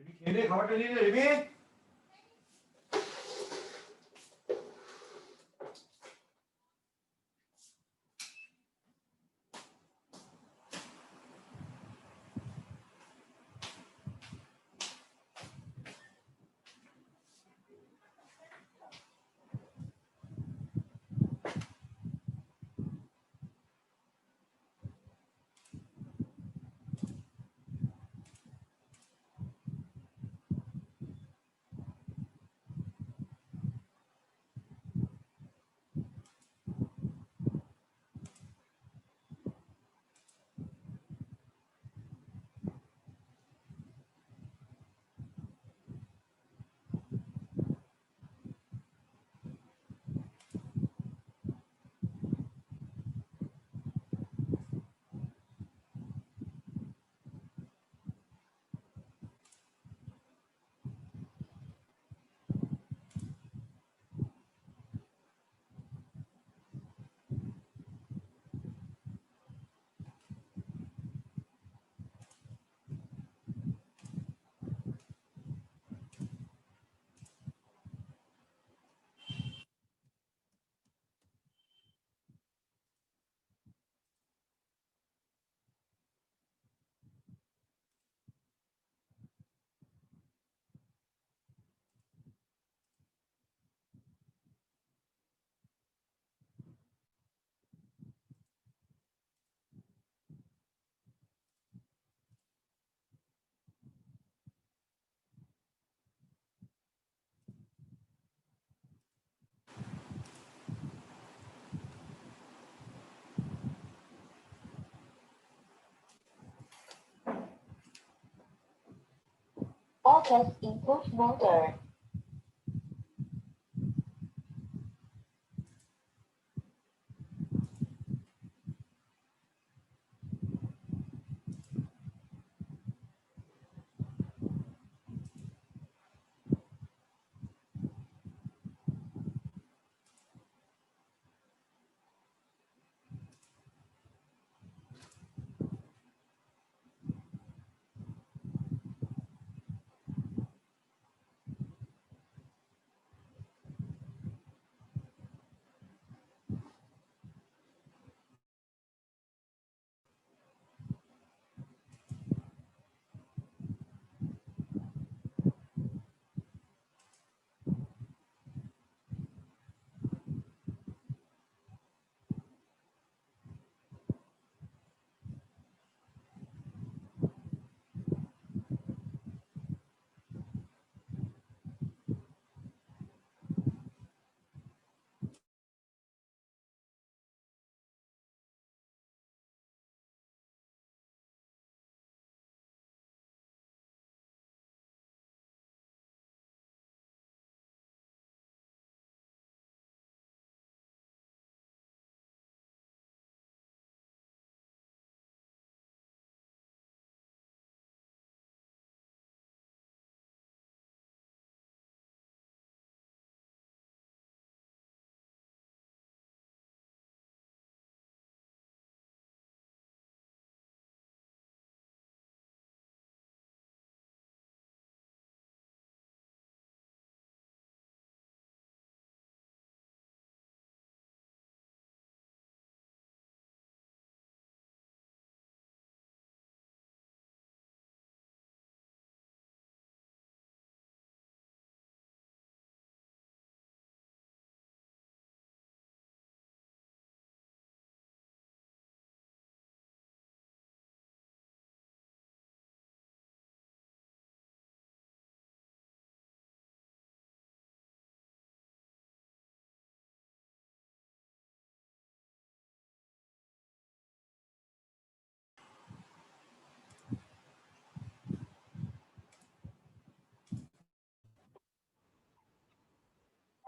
খেয়ে খাবারটা নিয়ে নে Rimi. Focus input motor.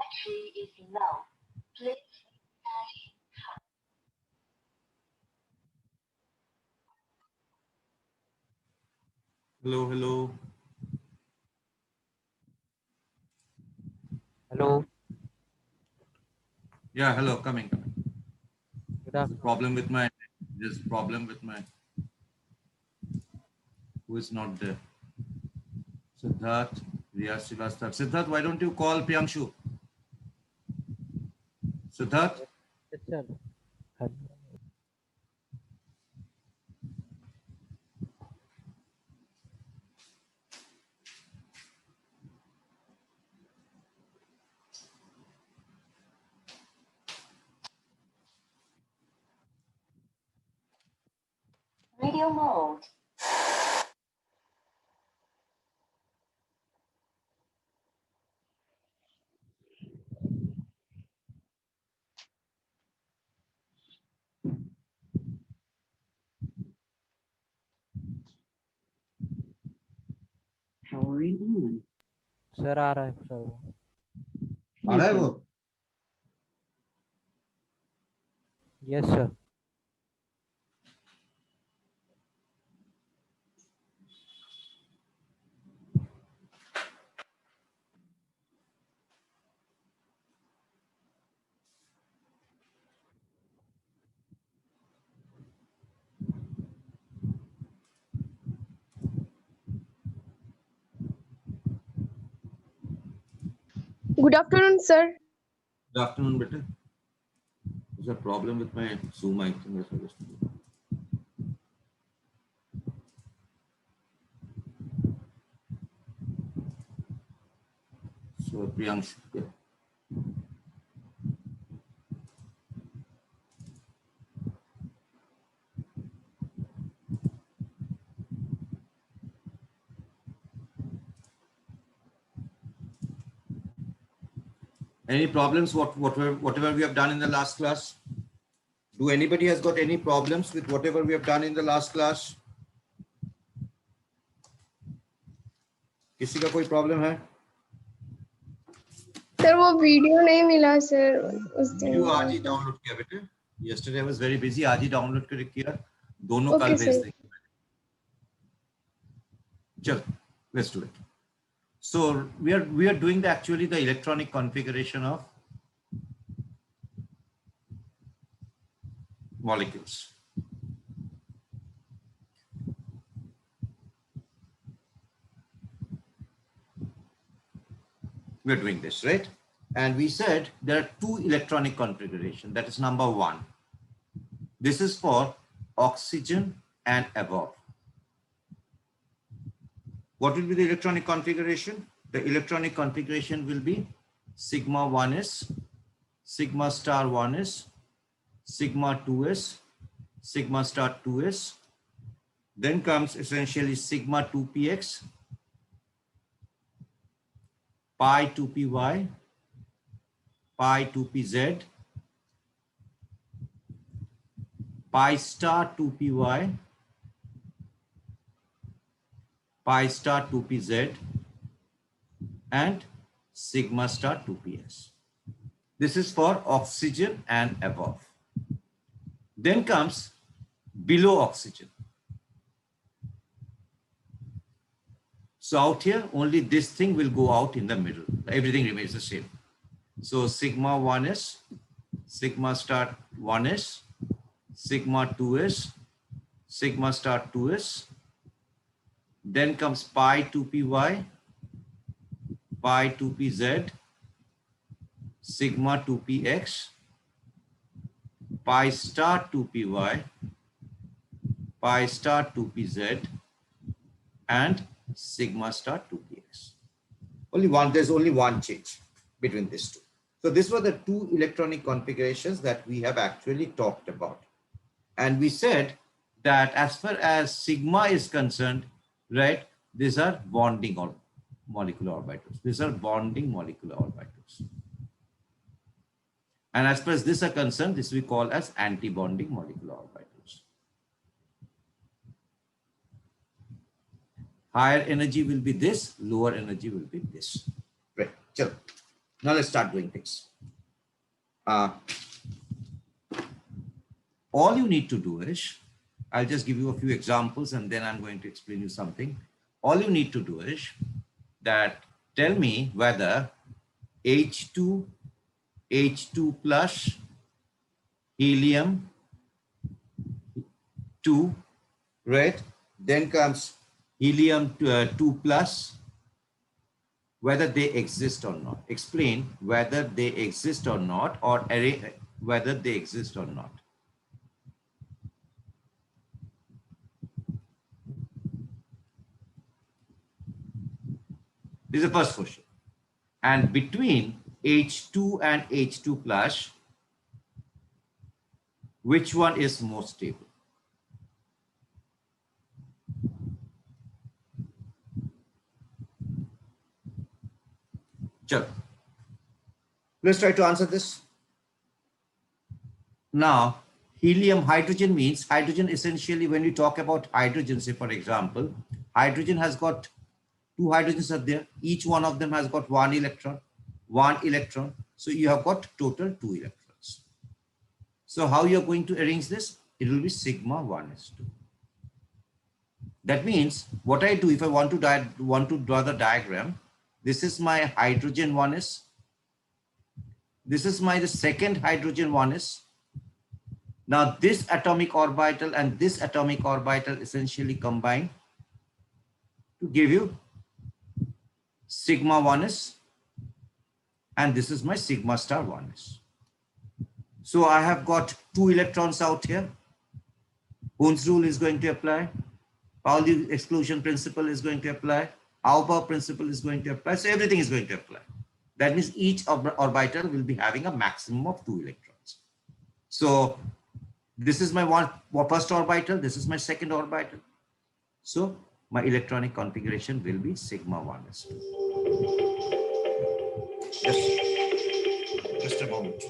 Battery is low. Please charge. Hello, hello. Hello, Yeah, hello. Coming. good There's a afternoon. problem with my. There's a problem with my. Who is not there? Siddharth, Riya Srivastav. Siddharth, why don't you call Priyanshu? Siddharth? Yes, sir. Hello. Video mode. Powering on. Sir आ रहा है sir वो। आ रहा है वो? Yes sir. Good afternoon, sir. Good afternoon, beta. There's a problem with my Zoom, I think. That's what it is. So, Priyanshu. Yeah. Any problems? Whatever we have done in the last class? Do anybody has got any problems with whatever we have done in the last class? किसी का कोई problem है? Sir वो video नहीं मिला sir उस दिन। Video आज ही डाउनलोड किया बेटे। Yesterday I was very busy. आज ही डाउनलोड करके किया। दोनों Okay, कल भेज sir. देंगे। चल, let's do it. So we are doing actually the electronic configuration of molecules. We are doing this, right? And we said there are two electronic configuration. That is number one. This is for oxygen and above. What will be the electronic configuration? The electronic configuration will be sigma 1s, sigma star 1s, sigma 2s, sigma star 2s. Then comes essentially sigma 2px, pi 2py, pi 2pz, pi star 2py, pi star 2pz, and sigma star 2ps. This is for oxygen and above. Then comes below oxygen. So out here, only this thing will go out in the middle. Everything remains the same. So sigma 1s, sigma star 1s, sigma 2s, sigma star 2s. Then comes pi 2py, pi 2pz, sigma 2px, pi star 2py, pi star 2pz, and sigma star 2px. There's only one change between these two. So these were the two electronic configurations that we have actually talked about. And we said that as far as sigma is concerned, right, these are bonding or molecular orbitals. These are bonding molecular orbitals. And as far as this are concerned, this we call as anti-bonding molecular orbitals. Higher energy will be this, lower energy will be this. Right. Chalo. Now let's start doing things. All you need to do is, I'll just give you a few examples and then I'm going to explain you something. All you need to do is that tell me whether H2 plus, helium 2, right? Then comes helium 2 plus, whether they exist or not. Explain whether they exist or not, or array whether they exist or not. This is the first question. And between H2 and H2 plus, which one is more stable? Sure. Let's try to answer this. Now, helium, hydrogen means hydrogen essentially, when we talk about hydrogen, say for example, hydrogen has got two hydrogens are there. Each one of them has got one electron. So you have got total 2 electrons. So how you are going to arrange this? It will be sigma 1s2. That means what I do if I want to draw the diagram, this is my hydrogen 1s. This is my the second hydrogen 1s. Now this atomic orbital and this atomic orbital essentially combine to give you sigma 1s, and this is my sigma star 1s. So I have got 2 electrons out here. Hund's rule is going to apply. Pauli exclusion principle is going to apply. Auber principle is going to apply. So everything is going to apply. That means each orbital will be having a maximum of 2 electrons. So this is my first orbital. This is my second orbital. So my electronic configuration will be sigma 1s2. Just a moment.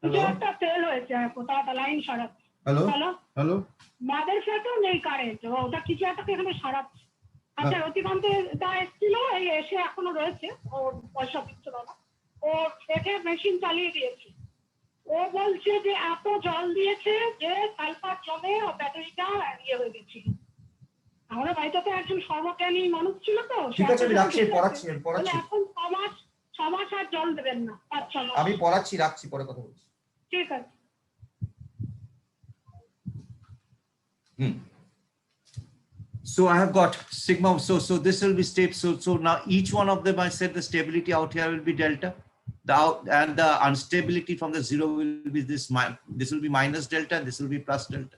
Hello. Hello. Hello. Hello. মাদারসাথেও নেই current, ওটা কিছু একটা এখানে সারাচ্ছে। আচ্ছা, অতিকান্তে তা এসেছিল, এই এসে এখনো রয়েছে, ওর পয়সা দিচ্ছিল না, ও দেখে মেশিন চালিয়ে দিয়েছে। ও বলছে যে এত জল দিয়েছে যে সালফার জমে ও ব্যাটারিটা ইয়ে হয়ে গেছিল। আমরা বাড়িতে তো একজন সর্বজ্ঞানী মানুষ ছিল, তো ঠিক আছে, আমি রাখছি, পড়াচ্ছি। এখন 6 মাস আর জল দেবেন না, 5-6 মাস। আমি পড়াচ্ছি, রাখছি, পরে কথা বলছি। ঠিক আছে। So I have got sigma. So this will be stable. So now each one of them, I said the stability out here will be delta. And the unstability from the 0 will be this. This will be minus delta. This will be plus delta.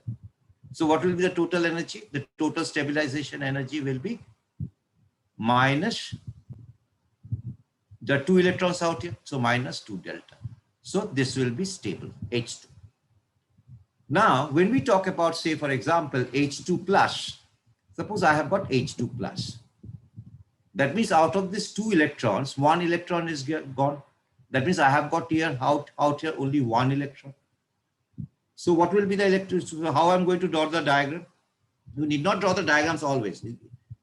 So what will be the total energy? The total stabilization energy will be minus the 2 electrons out here. So minus 2 delta. So this will be stable, H2. Now, when we talk about, say, for example, H2 plus, suppose I have got H2 plus. That means out of these 2 electrons, 1 electron is gone. That means I have got here out here only 1 electron. So what will be the electron? So how I'm going to draw the diagram? You need not draw the diagrams always,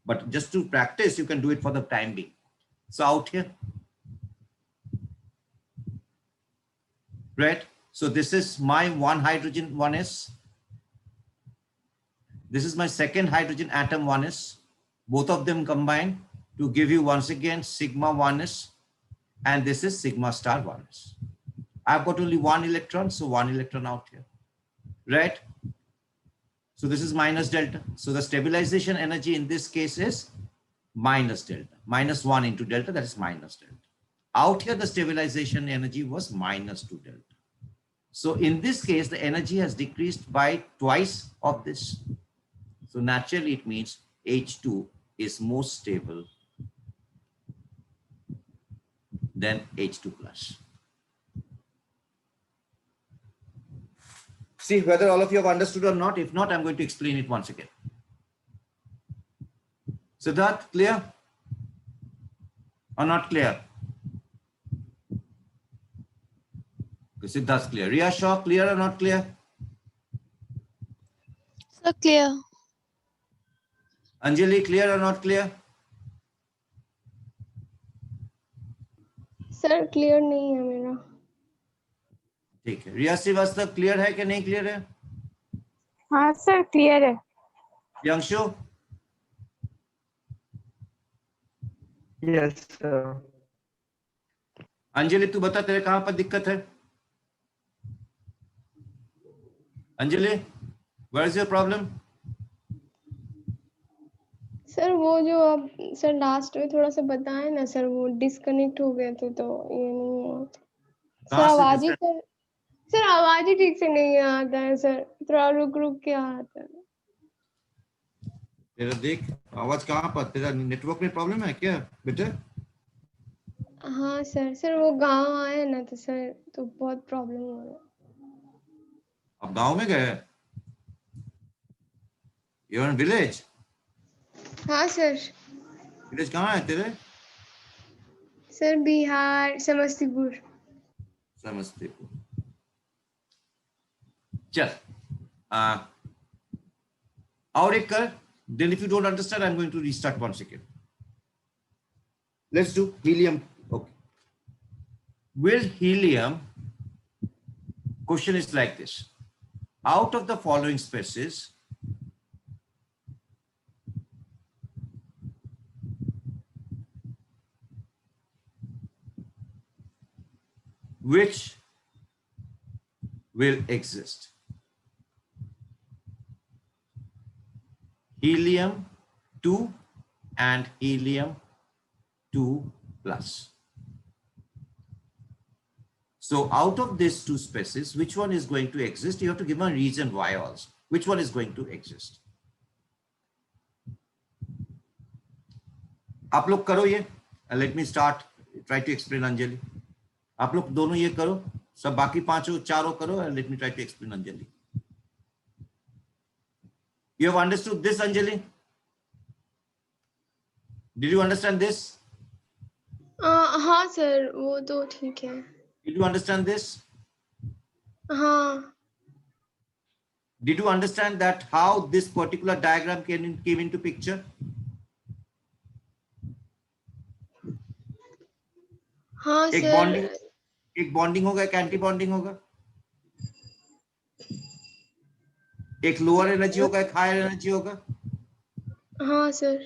but just to practice, you can do it for the time being. So out here, right? So this is my 1 hydrogen 1s. This is my second hydrogen atom 1s. Both of them combine to give you once again sigma 1s, and this is sigma star 1s. I've got only 1 electron, so 1 electron out here, right? So this is minus delta. So the stabilization energy in this case is minus delta. Minus 1 into delta, that is minus delta. Out here, the stabilization energy was minus 2 delta. So in this case, the energy has decreased by twice of this. So naturally, it means H2 is more stable than H2 plus. See whether all of you have understood or not. If not, I'm going to explain it once again. Siddharth, clear or not clear? Siddharth, clear. Riya Shaw, clear or not clear? Sir, clear. Anjali, clear or not clear? Sir clear नहीं है मेरा। ठीक है। रिया Srivastava, clear है कि नहीं clear है? हाँ सर क्लियर है। यंशु? Yes sir. अंजलि, तू बता तेरे कहां पर दिक्कत है? Anjali, where is your problem? Sir वो जो आप सर लास्ट में थोड़ा सा बताए ना सर, वो डिस्कनेक्ट हो गए थे तो ये नहीं हुआ था। सर कहाँ से आवाज ही disconnect? सर आवाज ही ठीक से नहीं आता है सर, थोड़ा रुक रुक के आता है। तेरा देख आवाज कहाँ पर, तेरा नेटवर्क में प्रॉब्लम है क्या बेटा? हाँ सर, सर वो गांव आए ना तो सर तो बहुत प्रॉब्लम हो रहा है। अब गांव में गए? You in village? हाँ सर। विलेज कहाँ है तेरे? सर बिहार समस्तीपुर। समस्तीपुर। चल और एक कर, then if you don't understand I'm going to restart 1 second. Let's do helium. Okay, will helium, question is like this: out of the following species, which will exist? Helium 2 and helium 2 plus. So out of these two species, which one is going to exist? You have to give a reason why also. Which one is going to exist? आप लोग करो ये, let me start, try to explain Anjali. आप लोग दोनों ये करो, सब बाकी पांचों चारों करो, and let me try to explain Anjali. You have understood this, Anjali? Did you understand this? हाँ सर वो तो ठीक है। Did you understand this? हाँ Did you understand that how this particular diagram came into picture? हाँ एक sir. Bonding होगा, एक एंटी बॉन्डिंग होगा, एक लोअर एनर्जी होगा, एक हायर एनर्जी होगा। हाँ सर।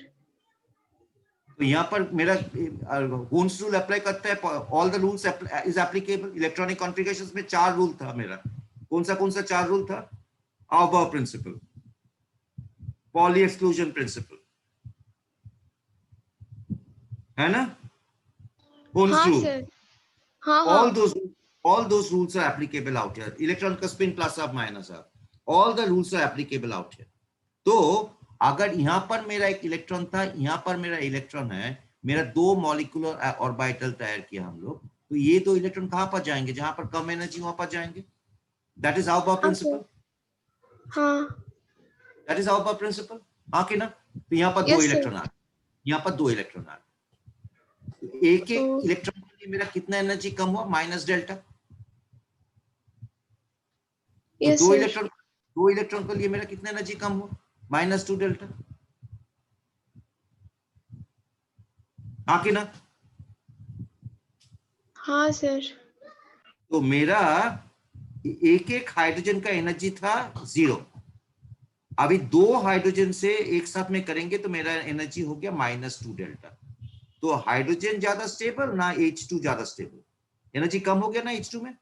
तो यहाँ पर मेरा होन्स रूल अप्लाई करता है, all the rules is applicable. Electronic configurations में 4 रूल था मेरा। कौन सा 4 रूल था? ऑबर प्रिंसिपल, पॉली एक्सक्लूजन प्रिंसिपल, है ना? होन्स हाँ रूल, सर। हाँ all हाँ those rules are applicable out here. Electron का spin plus or minus up, all the rules are applicable out here. तो अगर यहाँ पर मेरा एक इलेक्ट्रॉन था, यहाँ पर मेरा इलेक्ट्रॉन है, मेरा 2 मॉलिक्यूलर ऑर्बिटल तैयार किया हम लोग, तो ये 2 इलेक्ट्रॉन कहाँ पर जाएंगे? जहां पर कम एनर्जी वहां पर जाएंगे। That is our principle. हाँ दैट इज आवर प्रिंसिपल, हाँ कि ना? तो यहाँ पर 2 Yes, sir. इलेक्ट्रॉन आ गए, यहाँ पर 2 इलेक्ट्रॉन आ गए। तो एक Oh. इलेक्ट्रॉन के लिए मेरा कितना एनर्जी कम हुआ? Minus delta. तो Yes, दो sir. इलेक्ट्रॉन के लिए मेरा कितना एनर्जी कम हुआ? -2 डेल्टा, हाँ कि ना? हाँ सर। तो मेरा एक हाइड्रोजन का एनर्जी था 0। अभी 2 हाइड्रोजन से एक साथ में करेंगे तो मेरा एनर्जी हो गया -2 डेल्टा। तो हाइड्रोजन ज्यादा स्टेबल ना H2 ज्यादा स्टेबल? एनर्जी कम हो गया ना H2 में?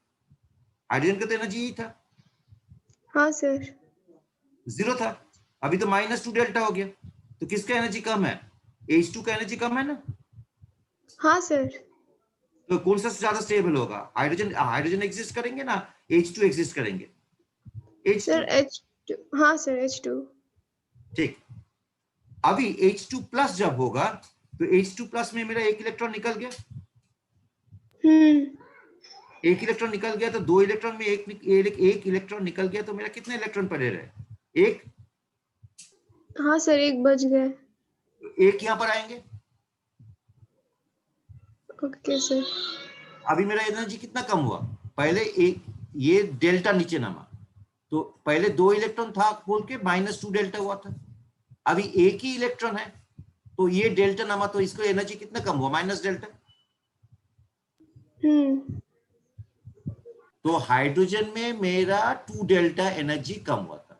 हाइड्रोजन का तो एनर्जी यही था, हाँ सर। 0 था। अभी तो -2 डेल्टा हो गया, तो किसका एनर्जी कम है? H2 का एनर्जी कम है ना? हाँ सर। तो कौन सा ज्यादा स्टेबल होगा? हाइड्रोजन एग्जिस्ट करेंगे ना H2 एग्जिस्ट करेंगे? Sir H2। H2। हाँ सर H2। ठीक, अभी H2 प्लस जब होगा तो H2 प्लस में मेरा एक इलेक्ट्रॉन निकल गया। एक इलेक्ट्रॉन निकल गया तो 2 इलेक्ट्रॉन में एक इलेक्ट्रॉन निकल गया, तो मेरा कितने इलेक्ट्रॉन पड़े रहे? एक। हाँ सर एक बज गए। एक यहां पर आएंगे। Okay sir. अभी मेरा एनर्जी कितना कम हुआ? पहले एक ये डेल्टा नीचे नामा, तो पहले 2 इलेक्ट्रॉन था खोल के -2 डेल्टा हुआ था। अभी एक ही इलेक्ट्रॉन है तो ये डेल्टा नामा, तो इसको एनर्जी कितना कम हुआ? Minus delta. तो हाइड्रोजन में मेरा 2 डेल्टा एनर्जी कम हुआ था,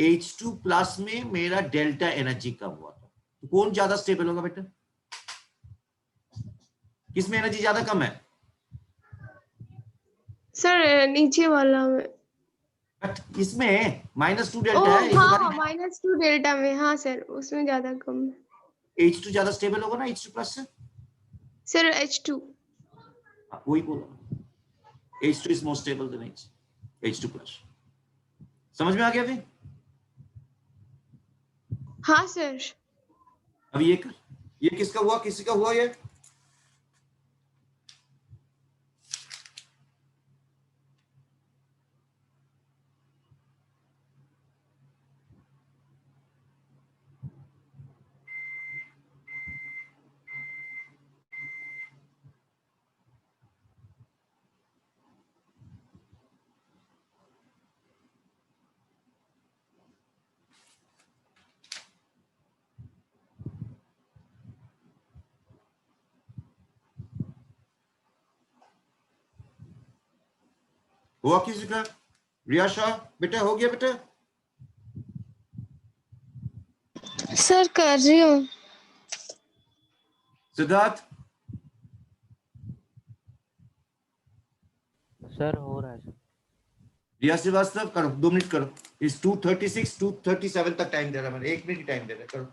H2 प्लस में मेरा डेल्टा एनर्जी कम हुआ था। तो कौन ज्यादा स्टेबल होगा बेटा? किसमें एनर्जी ज्यादा कम है? सर नीचे वाला में। बट इसमें -2 डेल्टा है। हाँ -2 डेल्टा में। हाँ सर उसमें ज्यादा कम है। H2 ज्यादा स्टेबल होगा ना H2 प्लस से? Sir H2। वही बोला, H2 is more stable then H2 plus. समझ में आ गया अभी? हाँ सर। अब ये कर, ये किसका हुआ, किसी का हुआ ये? हुआ किसी का? रिया शाह बेटा हो गया बेटा? सर कर रही हूँ। सिद्धार्थ? सर हो रहा है सर। रिया श्रीवास्तव करो, 2 मिनट करो। इस 2:36 2:37 तक टाइम दे रहा, मैंने 1 मिनट ही टाइम दे रहा, करो।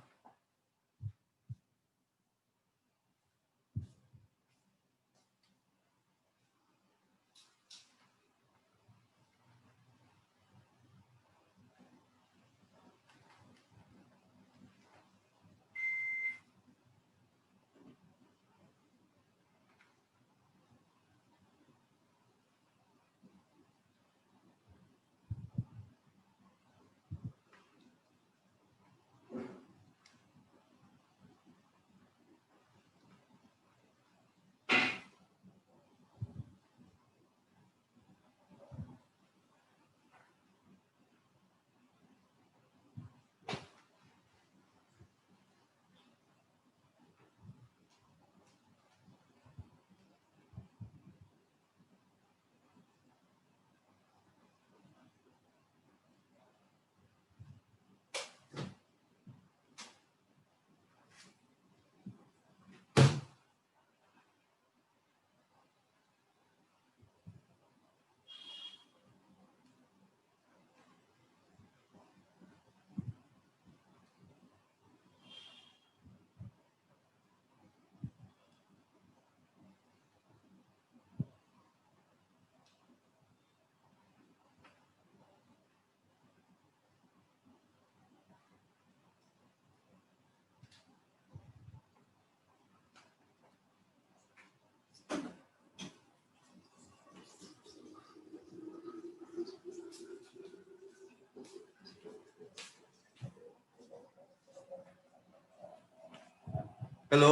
हेलो,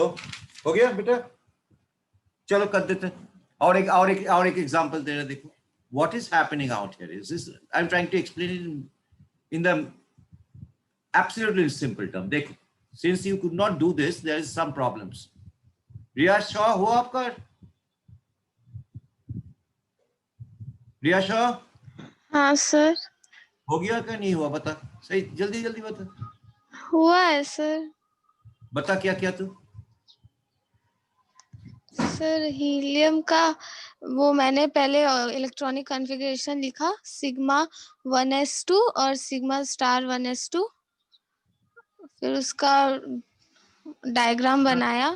हो गया बेटा? चलो कर देते हैं। और एक एग्जांपल दे रहा, देखो what is happening out here is this, I am trying to explain it in the absolutely simple term. देखो, since you could not do this, there is some problems. Riya Shah हो आपका? रिया शाह हाँ सर। हो गया क्या नहीं हुआ, बता सही, जल्दी जल्दी बता। हुआ है सर। बता क्या क्या तू? सर हीलियम का वो मैंने पहले इलेक्ट्रॉनिक कॉन्फ़िगरेशन लिखा, सिग्मा 1s2 और सिग्मा स्टार 1s2, फिर उसका डायग्राम बनाया।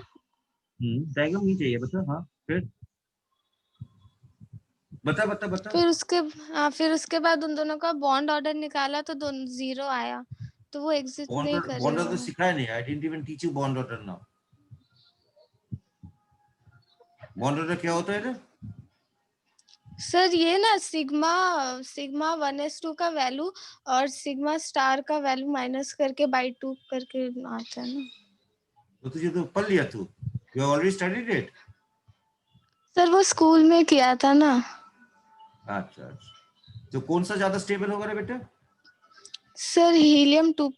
डायग्राम नहीं चाहिए, बता। हाँ फिर बता बता बता। फिर उसके बाद उन दोनों का बॉन्ड ऑर्डर निकाला तो दोनों 0 आया, तो वो एग्जिट नहीं कर बॉन्ड रही ऑर्डर वो। सिखाया नहीं, I didn't even teach you bond order now. Bond order क्या होता है रे? सर ये ना सिग्मा 1s2 का वैल्यू और सिग्मा स्टार का वैल्यू माइनस करके बाई 2 करके आता है ना। तो तुझे तो पढ़ लिया तू, you already studied it. Sir वो स्कूल में किया था ना। अच्छा अच्छा, तो कौन सा ज्यादा स्टेबल होगा रे बेटा? Sir helium 2+।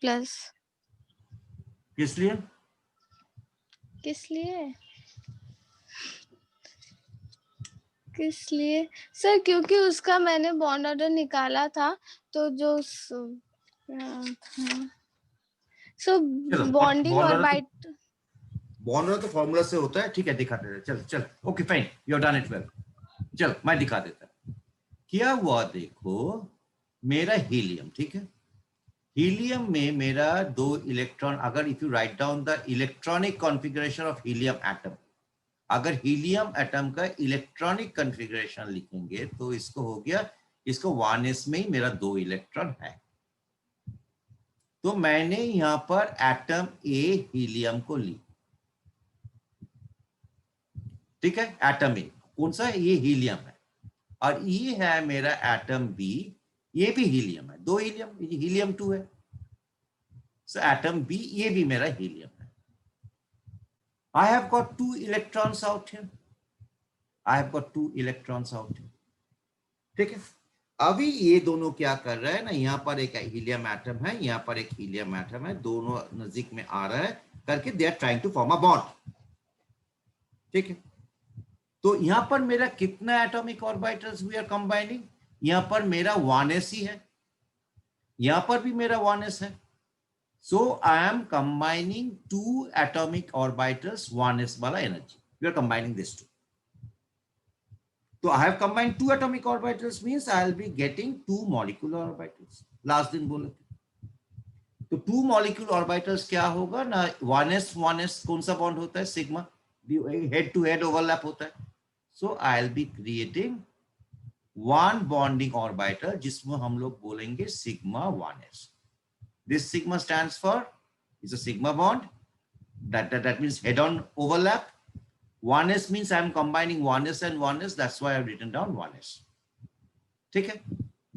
किस लिए? किस लिए सर? क्योंकि उसका मैंने बॉन्ड ऑर्डर निकाला था, तो जो सो बॉन्डिंग और बाइट। बॉन्ड ऑर्डर तो फॉर्मूला से होता है, ठीक है दिखा देते। चल चल, okay fine, you have done it well. चल मैं दिखा देता। क्या हुआ देखो, मेरा हीलियम, ठीक है, हीलियम में मेरा 2 इलेक्ट्रॉन, अगर if you write down the electronic configuration of helium atom, अगर हीलियम एटम का इलेक्ट्रॉनिक कॉन्फ़िगरेशन लिखेंगे तो इसको हो गया, इसको 1s में ही मेरा 2 इलेक्ट्रॉन है। तो मैंने यहां पर एटम ए हीलियम को ली, ठीक है, एटम ए कौन सा है, ये हीलियम है, और ये है मेरा एटम बी, ये भी हीलियम है, 2 हीलियम, हीलियम 2 है। सो एटम बी, ये भी मेरा हीलियम है। I have got 2 electrons out here. I have got 2 electrons out here. ठीक है, अभी ये दोनों क्या कर रहे हैं ना, यहाँ पर एक हीलियम एटम है, यहाँ पर एक हीलियम एटम है, दोनों नजदीक में आ रहा है करके they are trying to form a bond. ठीक है, तो यहाँ पर मेरा कितना atomic orbitals we are combining, यहाँ पर मेरा 1s ही है, यहाँ पर भी मेरा 1s है। So I am combining 2 atomic orbitals, 1s वाला energy. We are combining these two. So I have combined 2 atomic orbitals means I will be getting 2 molecular orbitals. Last दिन बोले थे, तो 2 molecular orbitals क्या होगा ना, 1s कौन सा बॉन्ड होता है, sigma, head to head overlap होता है। So I will be creating 1 bonding orbital जिसमें हम लोग बोलेंगे sigma 1s. This sigma stands for, is a sigma bond, that means head on overlap. 1s means I am combining 1s and 1s, that's why I have written down 1s. ठीक है,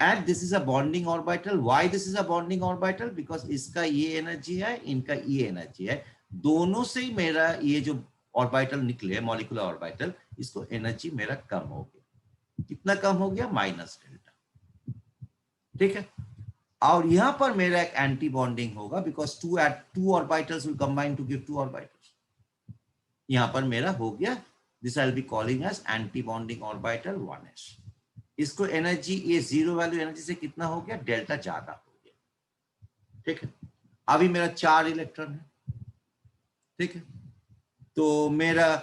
and this is a bonding orbital. Why this is a bonding orbital? Because इसका ये energy है, इनका ये energy है, दोनों से ही मेरा ये जो orbital निकले, molecular orbital, इसको energy मेरा कम हो गया। कितना कम हो गया, माइनस डेल्टा। ठीक है, और यहां पर मेरा एक एंटी बॉन्डिंग होगा, because 2 orbitals will combine to give 2 orbitals. यहां पर मेरा हो गया, this I will be calling as anti bonding orbital 1s। इसको एनर्जी, ये 0 वैल्यू एनर्जी से कितना हो गया, डेल्टा ज्यादा हो गया। ठीक है, अभी मेरा 4 इलेक्ट्रॉन है। ठीक है, तो मेरा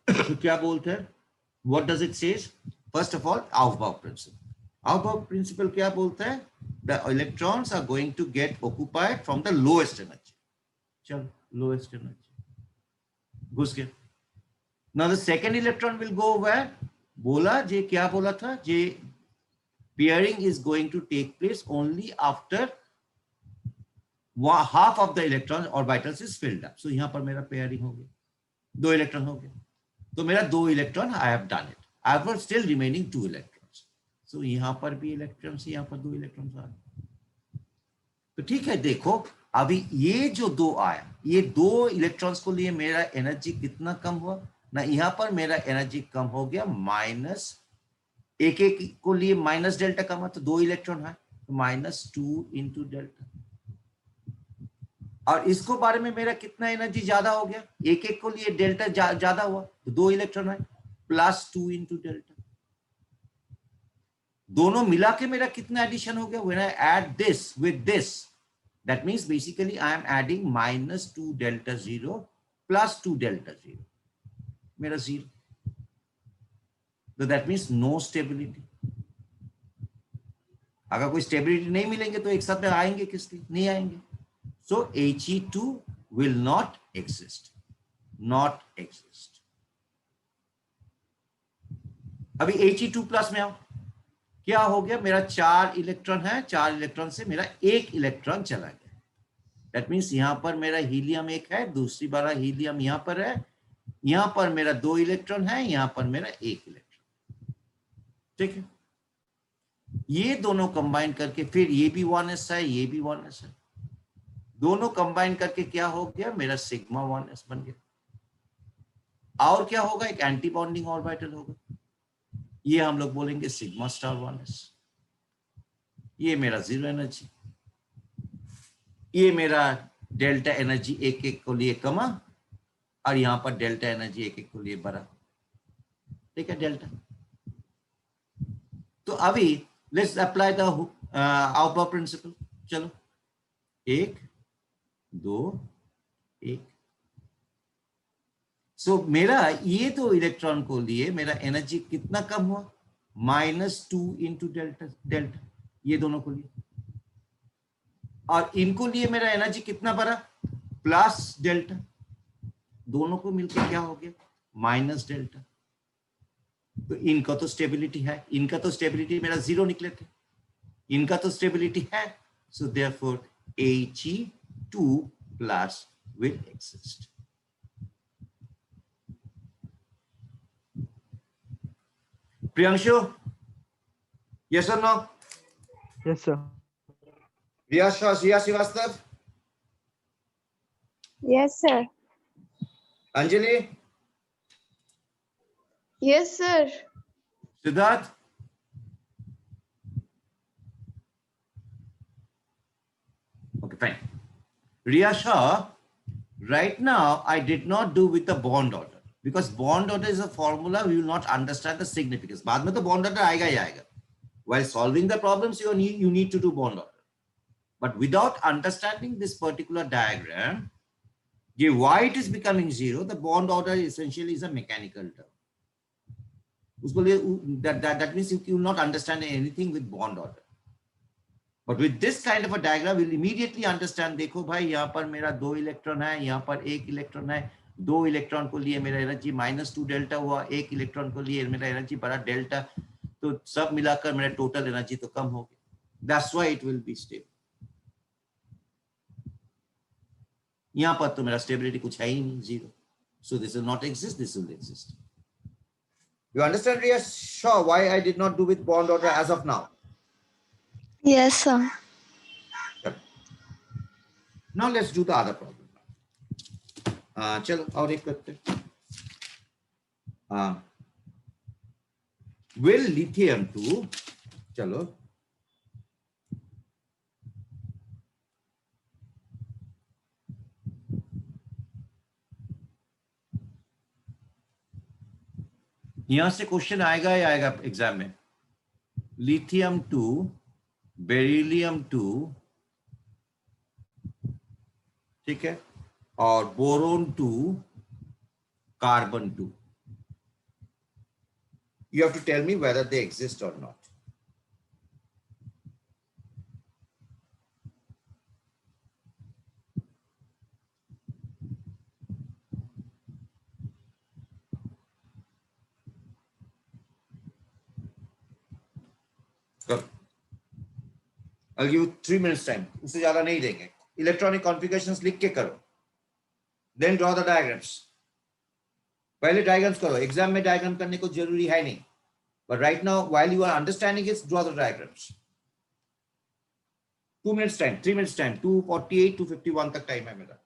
क्या बोलते हैं, what does it says, first of all aufbau principle. Aufbau principle क्या बोलता है, the electrons are going to get occupied from the lowest energy. चलो, lowest energy घुस गया। Now the second electron will go where? बोला जे, क्या बोला था जे, pairing is going to take place only after half of the electron orbitals is filled up. So यहाँ पर मेरा pairing हो गया, 2 इलेक्ट्रॉन हो गया, तो मेरा 2 electron I have done it. I have got still remaining 2 electrons. तो यहाँ पर भी इलेक्ट्रॉन्स, यहाँ पर 2 इलेक्ट्रॉन्स आ रहे। तो ठीक है, देखो अभी ये जो 2 आया, ये 2 इलेक्ट्रॉन्स को लिए मेरा एनर्जी कितना कम हुआ ना, यहाँ पर मेरा एनर्जी कम हो गया माइनस, एक को लिए माइनस डेल्टा कम है, तो 2 इलेक्ट्रॉन है, तो -2 इंटू डेल्टा। और इसको बारे में मेरा कितना एनर्जी ज्यादा हो गया, एक को लिए डेल्टा ज्यादा हुआ, तो 2 इलेक्ट्रॉन है, +2 इंटू डेल्टा। दोनों मिला के मेरा कितना एडिशन हो गया, when I add this with this, that means basically I am adding -2 delta 0 +2 delta 0, मेरा 0, तो दैट मींस नो स्टेबिलिटी। अगर कोई स्टेबिलिटी नहीं मिलेंगे तो एक साथ में आएंगे किस लिए, नहीं आएंगे। सो He2 will not exist, not exist. अभी He2+ में आओ, क्या हो गया, मेरा 4 इलेक्ट्रॉन है, 4 इलेक्ट्रॉन से मेरा 1 इलेक्ट्रॉन चला गया। दैट मीन्स यहां पर मेरा हीलियम 1 है, दूसरी बार हीलियम यहां पर है, यहां पर मेरा 2 इलेक्ट्रॉन है, यहां पर मेरा 1 इलेक्ट्रॉन। ठीक है, ये दोनों कंबाइन करके फिर ये भी 1s है, ये भी 1s है, दोनों कंबाइन करके क्या हो गया, मेरा सिग्मा 1s बन गया। और क्या होगा, एक एंटी बॉन्डिंग ऑर्बिटल होगा, ये हम लोग बोलेंगे सिग्मा स्टार 1s। ये मेरा 0 एनर्जी, ये मेरा डेल्टा एनर्जी एक को लिए कमा, और यहां पर डेल्टा एनर्जी एक को लिए बढ़ा। ठीक है, डेल्टा। तो अभी लेट्स अप्लाई द आउफबाउ प्रिंसिपल। चलो, 1 2 1। सो मेरा ये 2 इलेक्ट्रॉन को लिए मेरा एनर्जी कितना कम हुआ, -2 इंटू डेल्टा, ये दोनों को लिए। और इनको लिए मेरा एनर्जी कितना बढ़ा, प्लस डेल्टा, दोनों को मिलकर क्या हो गया, माइनस डेल्टा। तो इनका तो स्टेबिलिटी है, इनका तो स्टेबिलिटी मेरा 0 निकले थे, इनका तो स्टेबिलिटी है, so therefore He2 plus will exist. Priyanshu, yes or no? Yes, sir. Riya Srivastav, Yes, sir. Anjali, Yes, sir. Siddharth, okay, fine. Riya Shah, right now I did not do with the bond order because bond order is a formula we will not understand the significance. बाद में तो bond order आएगा ही आएगा. While solving the problems, you need to do bond order. But without understanding this particular diagram, why it is becoming 0, the bond order essentially is a mechanical term. That means you will not understand anything with bond order. But with this kind of a diagram, we'll immediately understand, देखो भाई यहाँ पर मेरा 2 electron है, यहाँ पर 1 electron है, 2 electron को लिए मेरा एनर्जी -2 डेल्टा हुआ, 1 इलेक्ट्रॉन को लिए मेरा एनर्जी बड़ा डेल्टा, तो सब मिलाकर मेरा टोटल एनर्जी तो कम हो गया. That's why it will be stable. यहाँ पर तो मेरा स्टेबिलिटी कुछ है ही नहीं, 0. So this will not exist, this will exist. You understand, Riya Shah, why I did not do with bond order as of now? Yes, sir. Now let's do the other problem. चलो और एक करते हैं. Will lithium 2, चलो यहां से question आएगा ही आएगा एग्जाम में. लिथियम 2, बेरिलियम 2, ठीक है, और boron 2, carbon 2. You have to tell me whether they exist or not. I'll give you 3 minutes time. उससे ज्यादा नहीं देंगे. इलेक्ट्रॉनिक कॉन्फ़िगरेशंस लिख के करो. Then draw the diagrams. पहले डायग्राम्स करो. एग्जाम में डायग्राम करने को जरूरी है नहीं. But right now, while you are understanding it, draw the diagrams. 2 minutes time, 3 minutes time, 2:48 to 51 तक टाइम है मेरा.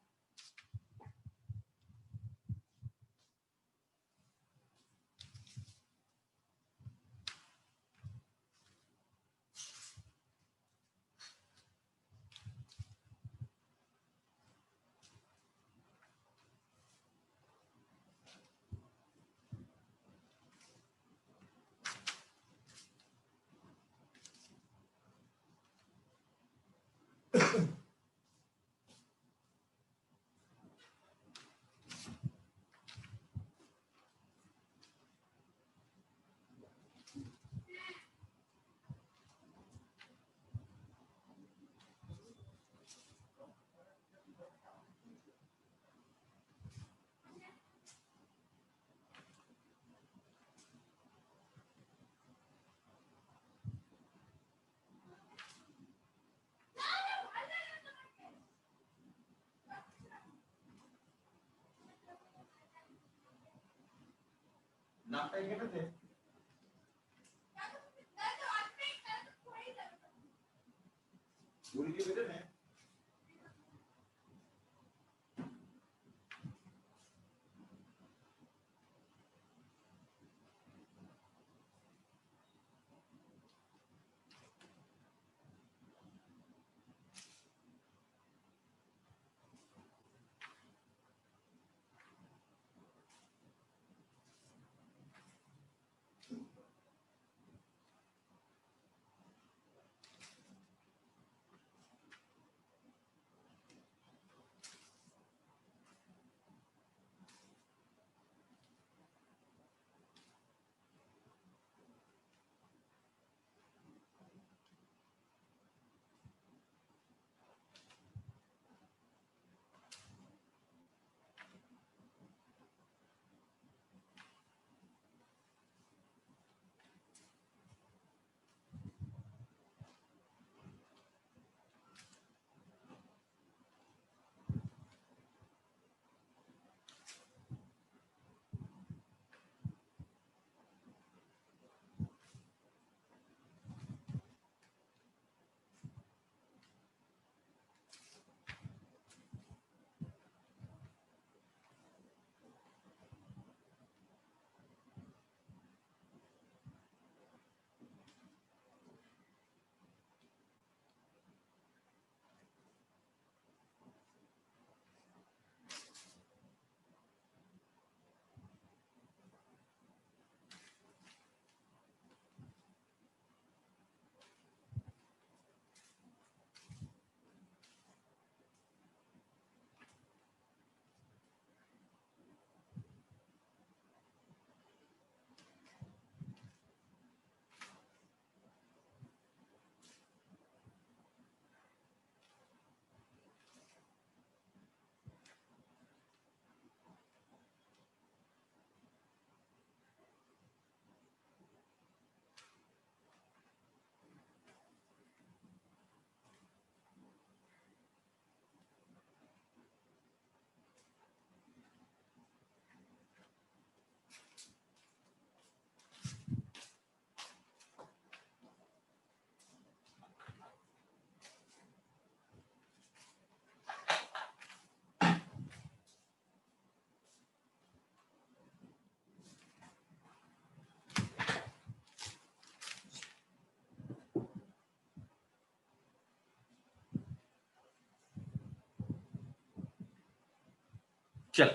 चलो,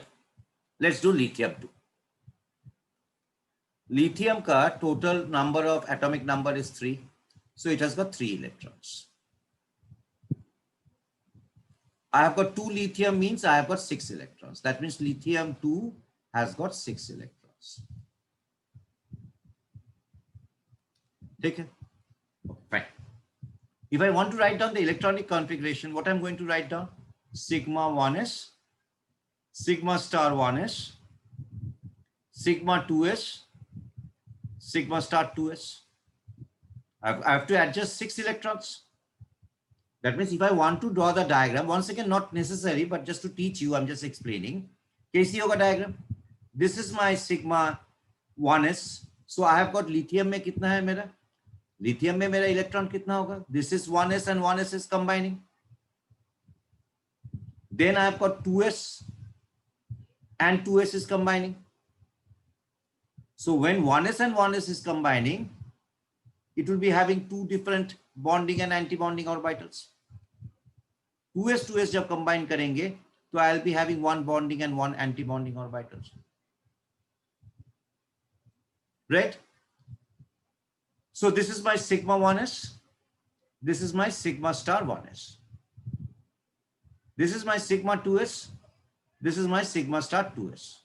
let's do lithium 2. Lithium ka total number of atomic number is 3. So it has got 3 electrons. I have got 2 lithium means I have got 6 electrons. That means lithium 2 has got 6 electrons. Take it. Okay, fine. If I want to write down the electronic configuration, what I'm going to write down? Sigma 1s, sigma star 1s, sigma 2s, sigma star 2s. I have to adjust 6 electrons. That means if I want to draw the diagram, once again, not necessary, but just to teach you, I'm just explaining. कैसी होगा diagram? This is my sigma 1s. So I have got lithium में कितना है मेरा? Lithium में मेरा electron कितना होगा? This is 1s and 1s is combining. Then I have got 2s and 2s is combining. So when 1s and 1s is combining, it will be having 2 different bonding and anti-bonding orbitals. 2s 2s जब combine करेंगे, तो I'll be having 1 bonding and 1 anti-bonding orbitals. Right? So this is my sigma 1s. This is my sigma star 1s. This is my sigma 2s. This is my sigma star 2s.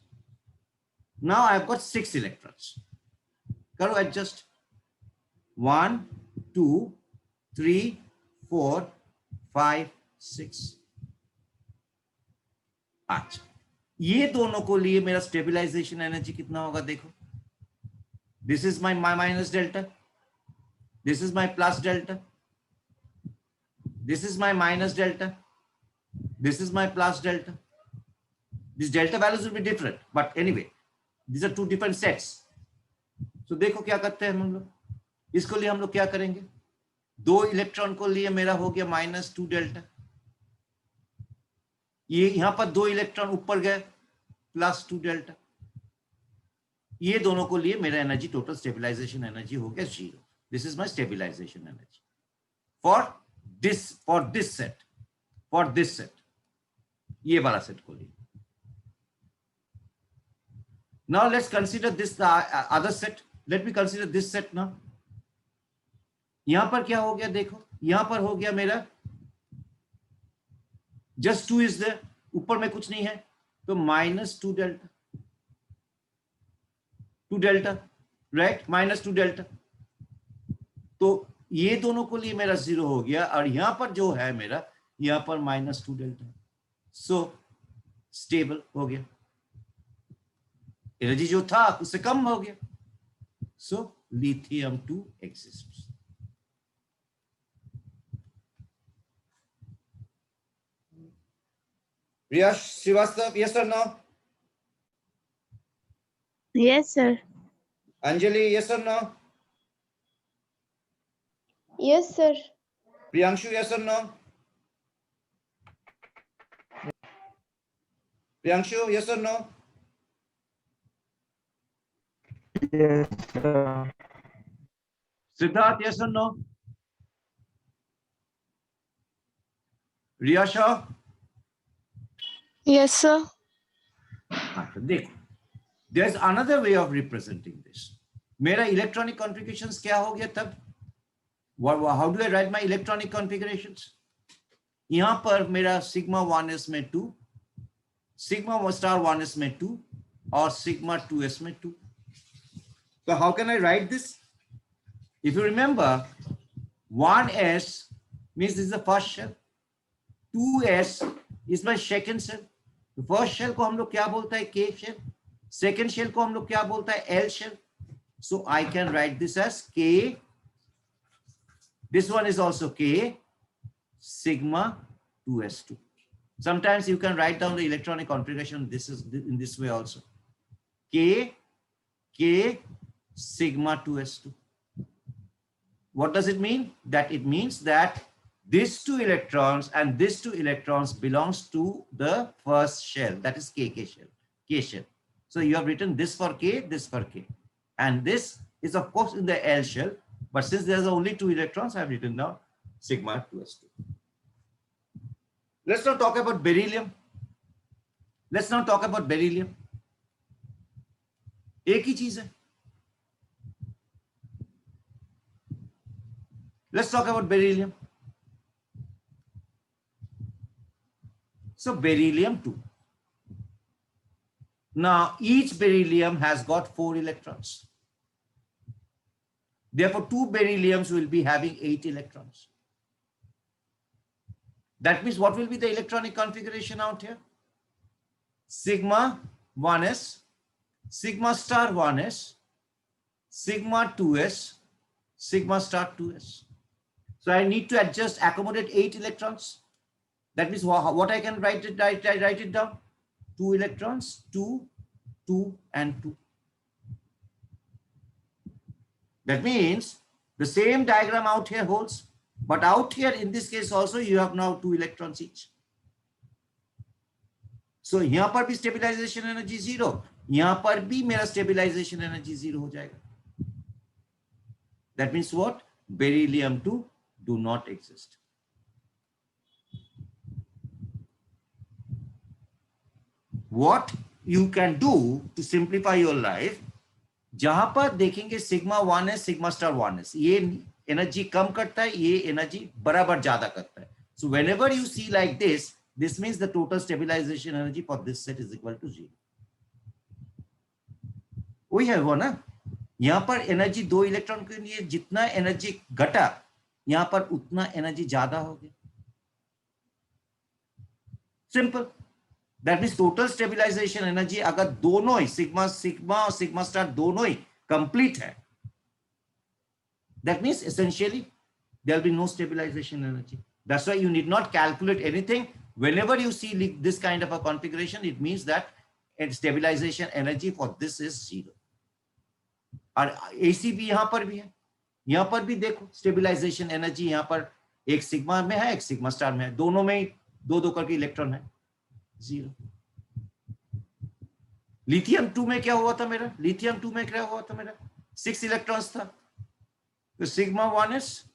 Now I've got 6 electrons. Karo adjust. 1, 2, 3, 4, 5, 6. अच्छा, ये दोनों को लिए मेरा stabilization energy कितना होगा देखो. This is my minus delta. This is my plus delta. This is my minus delta. This is my plus delta. These delta values will be different, but anyway, these are 2 different sets. So देखो क्या करते हैं हम लोग. इसको लिए हम लोग क्या करेंगे? 2 इलेक्ट्रॉन को लिए मेरा हो गया -2 डेल्टा. ये यहां पर 2 इलेक्ट्रॉन ऊपर गए +2 डेल्टा. ये दोनों को लिए मेरा एनर्जी, टोटल स्टेबलाइजेशन एनर्जी हो गया 0. This is my stabilization energy for this set, ये वाला सेट को लिए. Now let's consider this other set. Let me consider this set now. यहां पर क्या हो गया देखो, यहां पर हो गया मेरा जस्ट 2 इज देयर, ऊपर में कुछ नहीं है, तो -2 डेल्टा, 2 डेल्टा, राइट, -2 डेल्टा. तो ये दोनों को लिए मेरा 0 हो गया, और यहां पर जो है मेरा, यहां पर -2 डेल्टा. सो स्टेबल हो गया, एनर्जी जो था उससे कम हो गया. So lithium 2 exists. Riyash Srivastav, yes or no? Yes, sir. Anjali, yes or no? Yes, sir. Priyanshu, yes or no? Priyanshu, yes or no? Yes, sir. Siddharth, yes or no? Riyasha? Yes, sir. देखो, there's another way of representing this. मेरा electronic configurations क्या हो गया तब? How do I write my electronic configurations? यहां पर मेरा sigma 1s में 2, सिग्मा स्टार 1s में 2, और सिग्मा 2s में 2. So how can I write this? If you remember, 1s means this is the first shell, 2s is my second shell. तो first shell को हम लोग क्या बोलता है? के शेल. सेकेंड शेल को हम लोग क्या बोलता है? L shell. So I can write this as K. This one is also K sigma 2s2. Sometimes you can write down the electronic configuration. This is in this way also. K sigma 2s2. What does it mean? That it means that these 2 electrons and these 2 electrons belongs to the first shell, that is K shell. So you have written this for K, this for K, and this is of course in the L shell, but since there's only 2 electrons, I have written down sigma 2s2. Let's now talk about beryllium. Let's now talk about beryllium. एक ही चीज है. Let's talk about beryllium. So beryllium-2. Now each beryllium has got 4 electrons. Therefore, 2 berylliums will be having 8 electrons. That means what will be the electronic configuration out here? Sigma 1s, sigma star 1s, sigma 2s, sigma star 2s. So I need to adjust, accommodate 8 electrons. That means what I can write it down? 2 electrons, 2, 2, and 2. That means the same diagram out here holds, but out here in this case also you have now 2 electrons each. So यहाँ पर भी stabilization energy 0, यहाँ पर भी मेरा stabilization energy 0 हो जाएगा. That means what? Beryllium-2 do not exist. What you can do to simplify your life, जहां पर देखेंगे sigma 1s, sigma star 1s, ये एनर्जी कम करता है, ये एनर्जी बराबर ज्यादा करता है. So whenever you see like this means the total stabilization energy for this set is equal to 0. वही है वो ना. यहाँ पर एनर्जी 2 इलेक्ट्रॉन के लिए जितना एनर्जी घटा, यहाँ पर उतना एनर्जी ज्यादा हो गया. Simple. That means total stabilization energy अगर दोनों ही सिग्मा और सिग्मा स्टार दोनों ही complete है, that means essentially there will be no stabilization energy. That's why you need not calculate anything. Whenever you see this kind of a configuration, it means that stabilization energy for this is 0. और AC भी यहाँ पर भी है. यहाँ पर भी देखो stabilization energy यहाँ पर एक सिग्मा में है, एक सिग्मा स्टार में है, दोनों में 2 करके इलेक्ट्रॉन है. 0. लिथियम 2 में क्या हुआ था मेरा? लिथियम 2 में क्या हुआ था मेरा? 6 इलेक्ट्रॉन्स था. तो sigma 1s,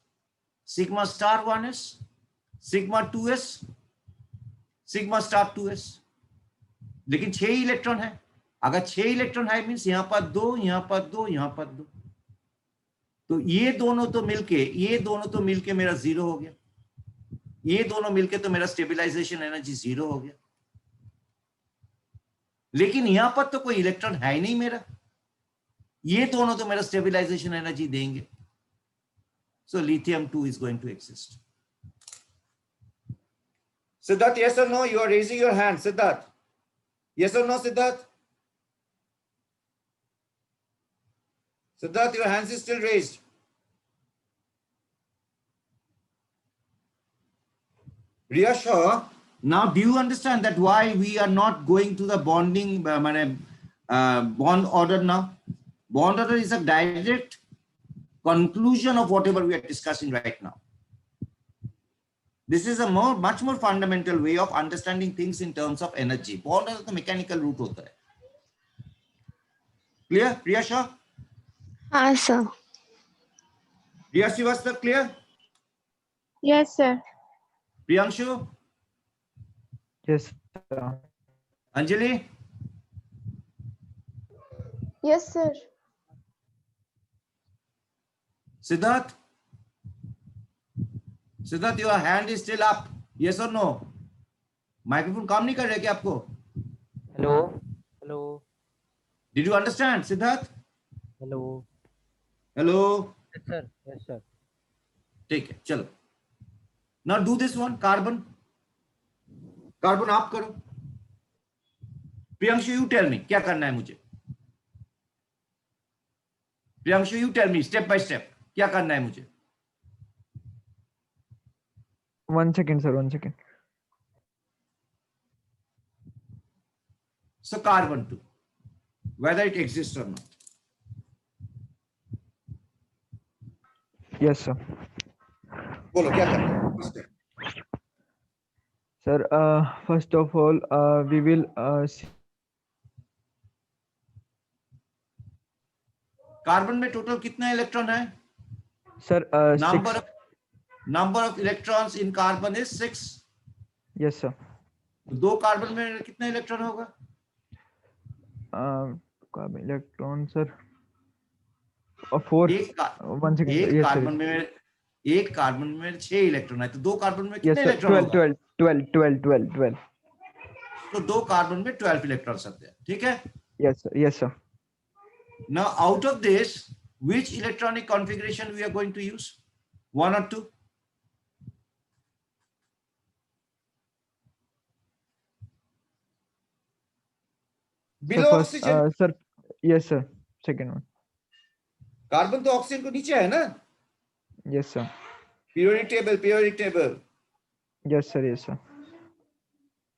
sigma star 1s, sigma 2s, sigma star 2s. लेकिन 6 इलेक्ट्रॉन है. अगर 6 इलेक्ट्रॉन है मींस यहां पर 2, यहां पर 2, यहां पर 2. तो ये दोनों तो मिलके मेरा 0 हो गया. ये दोनों मिलके तो मेरा स्टेबलाइजेशन एनर्जी 0 हो गया. लेकिन यहां पर तो कोई इलेक्ट्रॉन है ही नहीं मेरा. ये दोनों तो मेरा स्टेबलाइजेशन एनर्जी देंगे. So lithium 2 is going to exist. Siddharth, yes or no? You are raising your hand, Siddharth. Yes or no, Siddharth? Siddharth, your hands is still raised. Riya Shah, now do you understand that why we are not going to the bonding bond order now? Bond order is a direct conclusion of whatever we are discussing right now. This is a much more fundamental way of understanding things in terms of energy. Bond order the mechanical root hota hai. Clear, Priya Shah? हाँ sir. Priya Srivastava, clear? Yes, sir. Priyanshu? Yes, sir. Anjali? Yes, sir. Siddharth? Siddharth, your hand is still up. Yes or no? Microphone काम नहीं कर रहा है क्या आपको? Hello. Hello. Did you understand, Siddharth? Hello. Hello? Yes, sir. Yes, sir. ठीक है, चलो. Now do this one, carbon. Carbon आप करो. Priyanshu, you tell me, क्या करना है मुझे? Priyanshu, you tell me, step by step, क्या करना है मुझे? 1 second, sir. 1 second. So carbon 2, whether it exists or not. Yes, sir. बोलो क्या करना है? First step. Sir, first of all, we will see. Carbon में टोटल कितना इलेक्ट्रॉन है? Sir, Number of electrons in carbon is 6. Yes, sir. तो 2 carbon में कितना इलेक्ट्रॉन होगा? कार्बन इलेक्ट्रॉन सर, और 4 एक 1 सेकंड, यस सर, एक कार्बन में 6 इलेक्ट्रॉन है, तो 2 कार्बन में यस कितने सर, इलेक्ट्रॉन होगा? 12 तो 2 कार्बन में 12 इलेक्ट्रॉन आते हैं, ठीक है। Yes sir. Now out of this, which electronic configuration we are going to use? 1 or 2? Below oxygen. Sir, yes sir, second one, carbon तो ऑक्सीजन को नीचे है ना, yes sir, periodic table. Yes sir,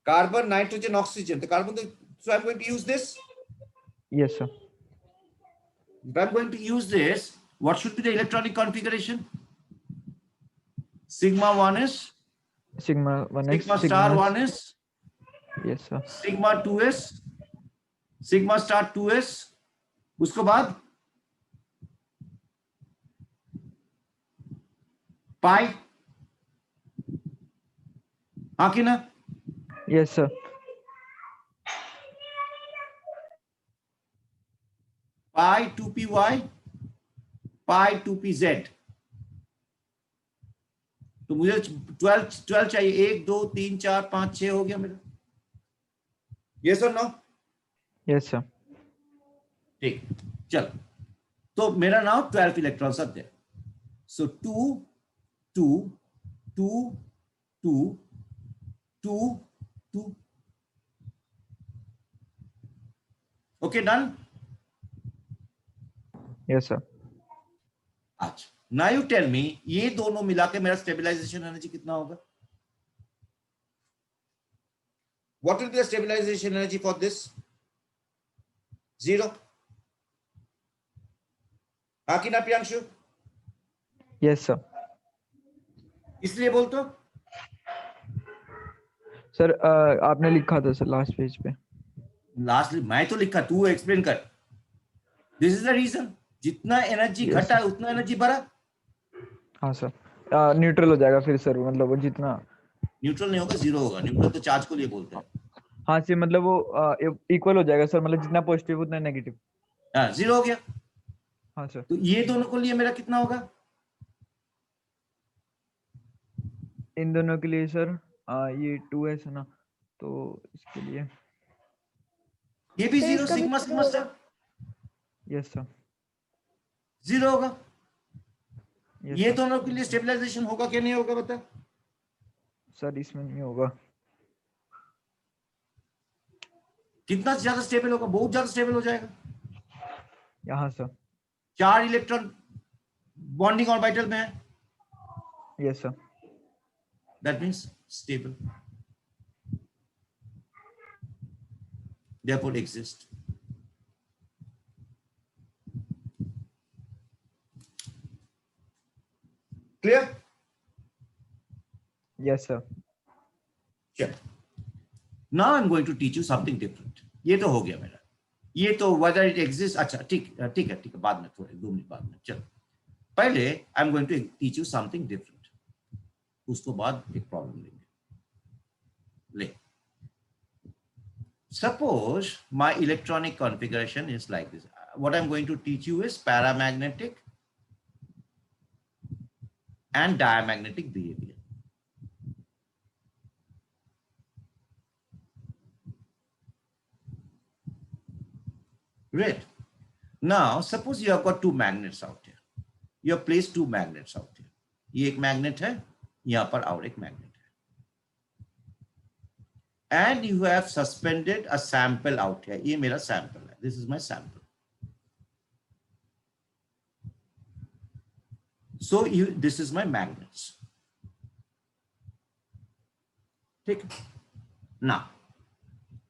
Carbon, nitrogen, oxygen. The carbon, so I'm going to use this. Yes sir. If I'm going to use this, what should be the electronic configuration? Sigma 1 is, Sigma 1s, sigma star 1 is, yes sir, sigma 2s, sigma star 2s. उसको बाद pi, हाँ कि ना? yes sir, pi 2py, pi 2pz. तो मुझे 12 चाहिए, 1 2 3 4 5 6 हो गया मेरा। यस और नो? yes sir, ठीक, चल, तो मेरा नाउ 12 इलेक्ट्रॉन्स आते हैं। सो 2 2 2 2 2 2, ओके डन। yes sir, अच्छा, नाउ यू टेल मी, ये दोनों मिला के मेरा स्टेबलाइजेशन एनर्जी कितना होगा? What will be the stabilization energy for this? 0. हाँ कि ना प्रियांशु? yes sir, इसलिए बोलते हो सर आपने लिखा था सर लास्ट पेज पे। लास्ट, मैं तो लिखा, तू एक्सप्लेन कर। दिस इज द रीजन, जितना एनर्जी Yes, घटा उतना एनर्जी बढ़ा। हाँ सर, न्यूट्रल हो जाएगा फिर सर, मतलब वो जितना, न्यूट्रल नहीं होगा, 0 होगा। न्यूट्रल तो चार्ज को लिए बोलते हैं। हाँ सर, मतलब वो इक्वल हो जाएगा सर, मतलब जितना पॉजिटिव उतना नेगेटिव। हाँ, 0 हो गया। हाँ सर, तो ये दोनों को लिए मेरा कितना होगा? इन दोनों के लिए सर ये 2s है ना, तो इसके लिए ये भी तो 0, इसका भी sigma 0 sigma star yes sir, 0 होगा। yes ये sir, दोनों के लिए स्टेबलाइजेशन होगा क्या नहीं होगा बता? सर इसमें नहीं होगा। कितना ज्यादा स्टेबल होगा? बहुत ज्यादा स्टेबल हो जाएगा। यहाँ सर, 4 इलेक्ट्रॉन बॉन्डिंग ऑर्बिटल में है, yes sir, that means stable, therefore exist. Clear? Yes sir, Sure. Now I'm going to teach you something different. ये तो हो गया मेरा, ये तो whether it exists। अच्छा ठीक है, बाद में, थोड़े 2 मिनट बाद में। चलो, पहले I'm going to teach you something different, उसको बाद एक प्रॉब्लम लेंगे। ले, suppose my electronic configuration is like this. What I'm going to teach you is paramagnetic and diamagnetic behavior. Great. Now suppose you have got 2 magnets out here. You have placed 2 magnets out here. ये एक magnet है, यहां पर और एक magnet है, and you have suspended a sample out here. ये मेरा sample है, this is my sample. So this is my magnets. ठीक, now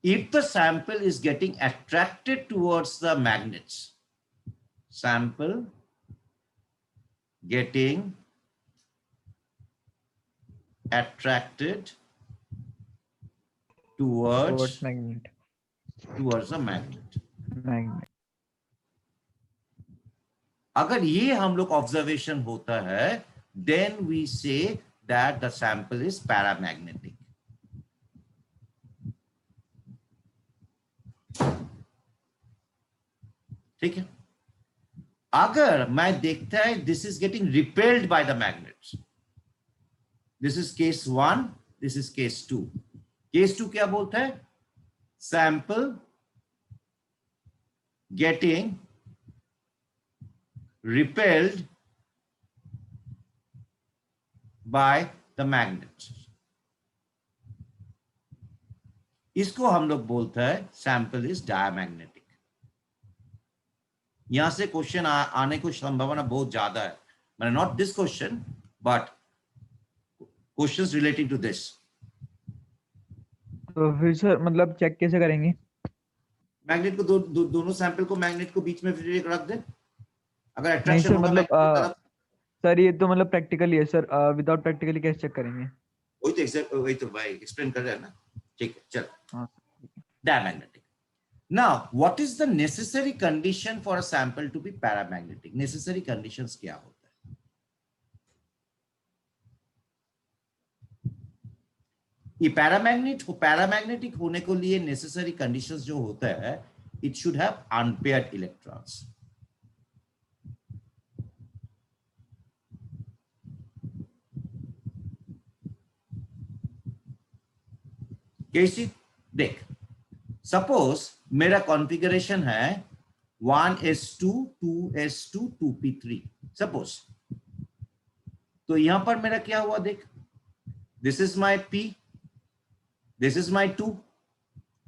if the sample is getting attracted towards the magnets, sample getting attracted towards magnet, a magnet. अगर ये हम लोग observation होता है, then we say that the sample is paramagnetic. ठीक है, अगर मैं देखता है this is getting repelled by the magnet, this is case 1, this is case 2. Case 2 क्या बोलता है? Sample getting repelled by the magnet. इसको हम लोग बोलते हैं सैंपल इज डायमैग्नेटिक. यहां से क्वेश्चन आने को संभावना बहुत ज्यादा है, मतलब not this question but questions relating to this. तो फिर सर मतलब चेक कैसे करेंगे? मैग्नेट को दोनों सैंपल को मैग्नेट को बीच में फिर रख दे. अगर नहीं अट्रैक्शन सर होगा मतलब magnet की तरफ, सर ये तो मतलब प्रैक्टिकली है सर, विदाउट प्रैक्टिकली कैसे चेक करेंगे? वही तो एग्जैक्ट वही तो भाई एक्सप्लेन कर रहे हैं ना. ठीक है, चल. हाँ. Diamagnetic. Now, what is the necessary condition for a sample to be paramagnetic? Necessary conditions क्या होता है? ये पैरामैग्नेटिक होने को लिए नेसेसरी कंडीशंस जो होता है, it should have unpaired electrons. कैसी? देख, सपोज मेरा कॉन्फ़िगरेशन है 1s2 2s2 2p3 सपोज. तो यहां पर मेरा क्या हुआ देख, this is my p, this is my 2,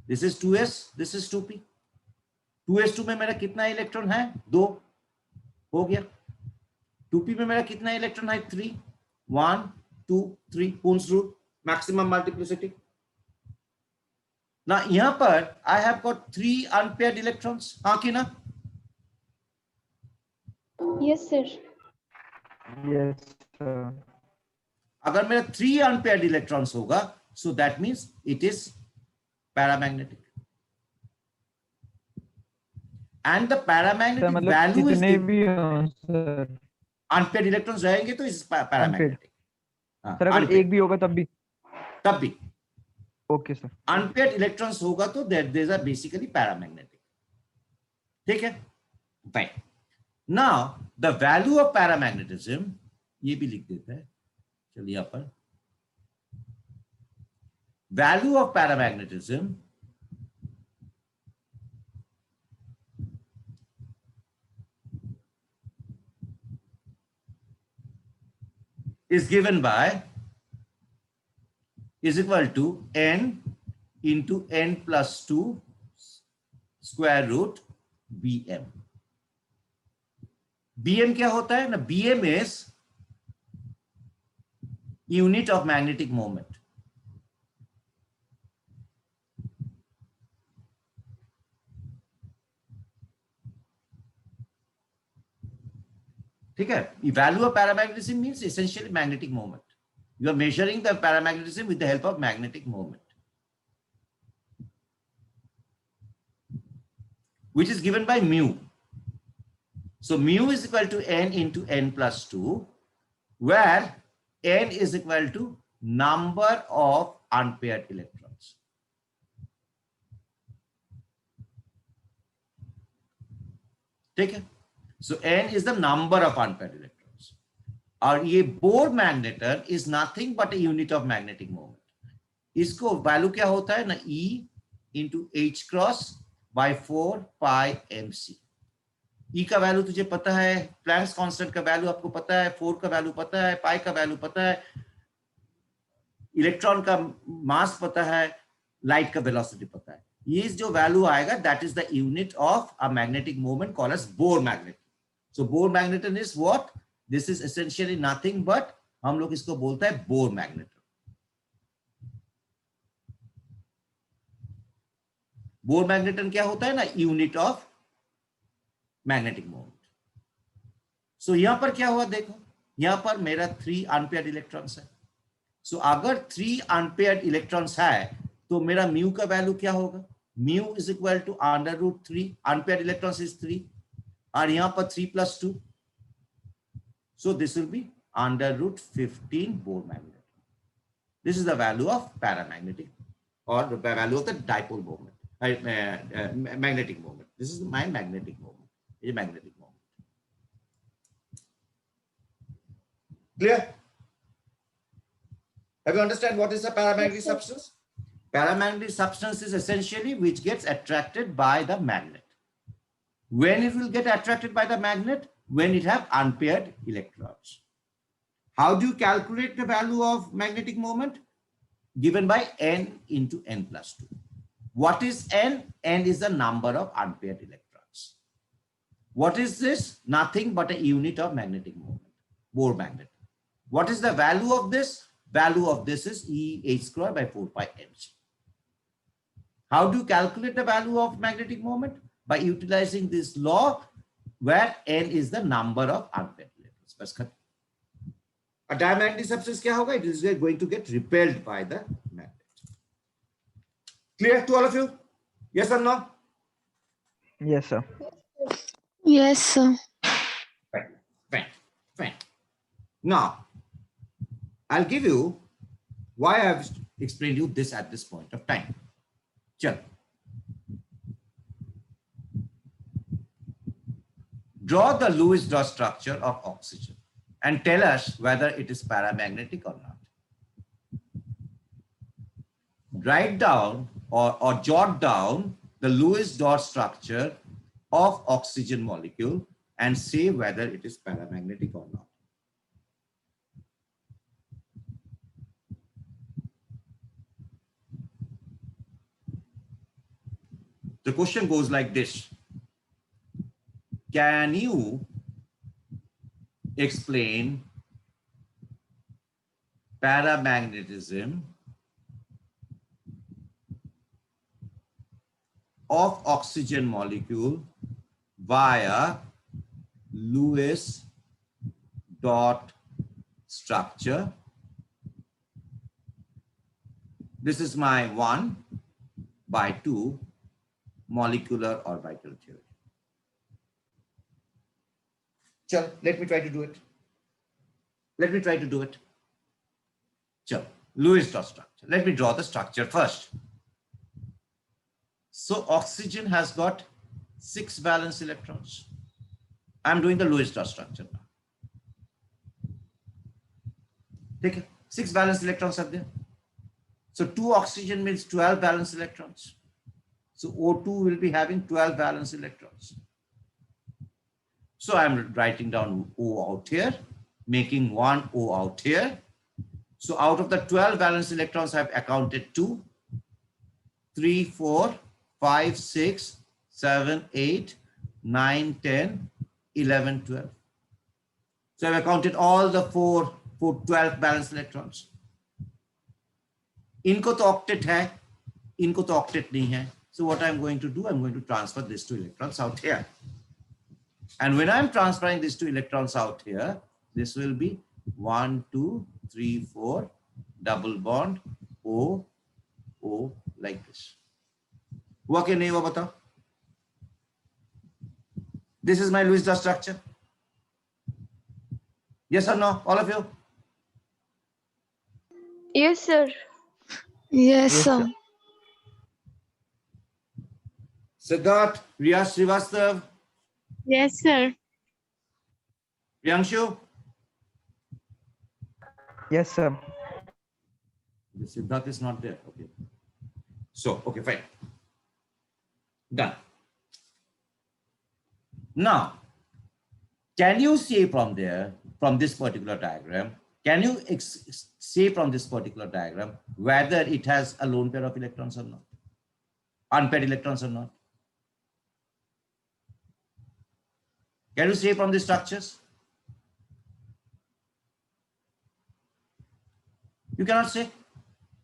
this is 2s, this is 2p. 2s2 में मेरा कितना इलेक्ट्रॉन है? 2 हो गया. 2p में मेरा कितना इलेक्ट्रॉन है? 3. 1 2 3 पूर्ण रूट, मैक्सिमम मल्टीप्लिसिटी. ना यहां पर I have got 3 unpaired electrons. हाँ कि ना? Yes, sir. Yes sir. अगर मेरा 3 अनपेयर्ड इलेक्ट्रॉन्स होगा, so that means it is paramagnetic. And the sir paramagnetic मतलब वैल्यू इज, कितने भी हों सर, अनपेयर्ड इलेक्ट्रॉन्स रहेंगे तो इज पैरामैग्नेटिक. सर अगर एक भी होगा तब भी? तब भी ओके सर. अनपेयर्ड इलेक्ट्रॉन्स होगा तो देयर आर बेसिकली पैरामैग्नेटिक. ठीक है भाई. Now the value of paramagnetism, ये भी लिख देते हैं, चलिए यहां पर value of paramagnetism is given by is equal to n into n plus 2 square root bm. bm क्या होता है ना? bm is unit of magnetic moment. ठीक है. Value of paramagnetism means essentially magnetic moment. You are measuring the paramagnetism with the help of magnetic moment, which is given by mu. So mu is equal to n into n plus 2, where n is equal to number of unpaired electrons. ठीक है. So n is the number of unpaired electrons. और ये bore magnetar is nothing but a unit of magnetic moment. इसको value क्या होता है ना? E into h cross by 4 pi mc. E का वैल्यू तुझे पता है, प्लैंक्स कांस्टेंट का वैल्यू आपको पता है, 4 का वैल्यू पता है, पाई का वैल्यू पता है, इलेक्ट्रॉन का मास पता है, लाइट का वेलोसिटी पता है. ये जो वैल्यू आएगा that is the unit of a magnetic moment called as Bohr magnet. So Bohr magneton is what? This is essentially nothing but, हम लोग इसको बोलते हैं बोर मैग्नेटन. बोर मैग्नेटन क्या होता है ना? Unit of magnetic moment. So यहां पर क्या हुआ देखो, यहां पर मेरा 3 अनपेयर्ड इलेक्ट्रॉन्स है. सो अगर 3 अनपेयर्ड इलेक्ट्रॉन्स है तो मेरा म्यू का वैल्यू क्या होगा? Mu is equal to under root 3, unpaired electrons is 3 और यहां पर 3 plus 2, so this will be under root 15 Bohr magnet. This is the value of paramagnetic or the value of the dipole moment, magnetic moment. This is my magnetic moment. ये magnetic moment. Clear? Have you understand what is a paramagnetic Yes, sir. substance? Paramagnetic substance is essentially which gets attracted by the magnet. When it will get attracted by the magnet? When it have unpaired electrons. How do you calculate the value of magnetic moment? Given by n into n plus 2. What is n? N is the number of unpaired electrons. What is this? Nothing but a unit of magnetic moment, Bohr magnet. What is the value of this? Value of this is E h square by 4 pi mg. How do you calculate the value of magnetic moment? By utilizing this law where n is the number of unpaired electrons. A diamagnetic substance क्या होगा? It is going to get repelled by the magnet. Clear to all of you? Yes or no? Yes, sir. Yes, sir. Fine. Now, I'll give you why I've explained you this at this point of time. Chal. Draw the Lewis dot structure of oxygen and tell us whether it is paramagnetic or not. Write down or jot down the Lewis dot structure of oxygen molecule and say whether it is paramagnetic or not. The question goes like this. Can you explain paramagnetism of oxygen molecule via Lewis dot structure? This is my 1 by 2 molecular orbital theory. Chal, let me try to do it. Chal, Lewis dot structure. Let me draw the structure first. So oxygen has got 6 valence electrons. I'm doing the Lewis dot structure now. Take it. 6 valence electrons are there. So 2 oxygen means 12 valence electrons. So O2 will be having 12 valence electrons. So I'm writing down O out here, making 1 O out here. So out of the 12 valence electrons, I've accounted 2, 3, 4, 5, 6, 7, 8, 9, 10, 11, 12. So I've accounted all the 12 valence electrons. इनको तो octet है, इनको तो octet नहीं है. So what I'm going to do, I'm going to transfer these 2 electrons out here. And when I'm transferring these 2 electrons out here, this will be 1, 2, 3, 4, double bond, O, O, like this. हुआ क्या नहीं हुआ बताओ? This is my Lewis dot structure. Yes or no, all of you? Yes, sir. Yes, Yes, sir. Siddharth, Riyaz Srivastav, Yes, sir. Priyanshu. Yes, sir. The Siddharth is not there. Okay. So, okay, fine. Done. Now, can you say from there, from this particular diagram, can you say from this particular diagram whether it has a lone pair of electrons or not? Unpaired electrons or not? Can you say from the structures? You cannot say.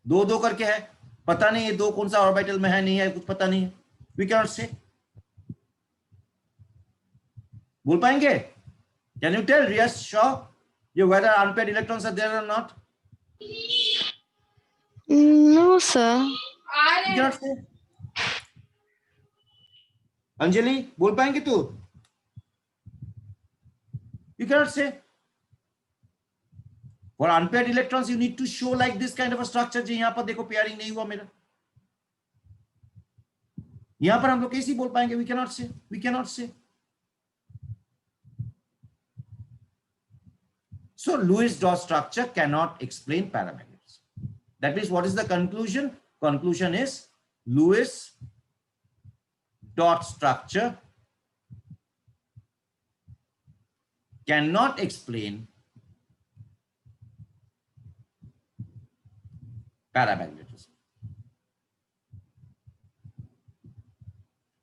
दो दो करके है, पता नहीं ये दो कौन सा ऑर्बिटल में है, नहीं है, कुछ पता नहीं है. We cannot say. बोल पाएंगे? Can you tell Riyaz Shaw whether unpaired electrons are there or not? No, sir. You cannot say. Anjali बोल पाएंगे तू? You cannot say. For unpaired electrons, you need to show like this kind of a structure. जी यहाँ पर देखो pairing नहीं हुआ मेरा. यहाँ पर हम लोग कैसे बोल पाएंगे? We cannot say. We cannot say. So Lewis dot structure cannot explain paramagnetism. That means what is the conclusion? Conclusion is Lewis dot structure cannot explain paramagnetism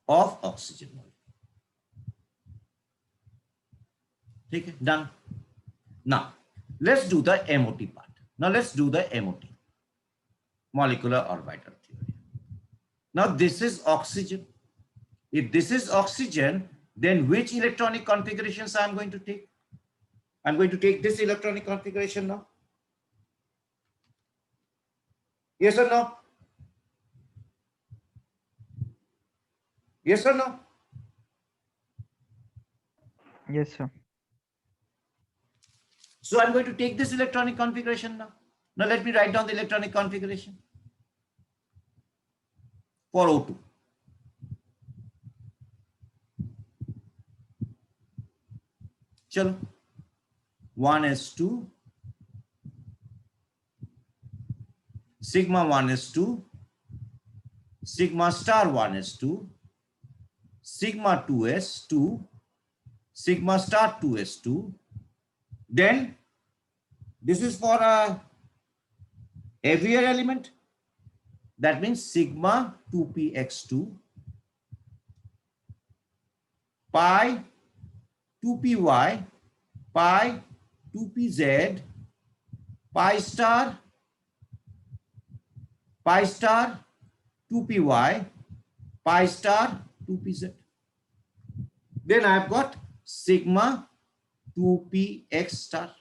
of oxygen molecule. Okay, done. Now let's do the MOT part. Now let's do the MOT, molecular orbital theory. Now this is oxygen. If this is oxygen, then which electronic configurations I'm going to take? I'm going to take this electronic configuration now. Yes or no? Yes or no? Yes, sir. So I'm going to take this electronic configuration now. Now let me write down the electronic configuration for O2. Chalo. 1s2, sigma 1s2, sigma star 1s2, sigma 2s2, sigma star 2s2. Then this is for a heavier element. That means sigma 2px2, pi 2py, pi 2pz, pi star 2py, pi star 2pz. Then I've got sigma 2px star.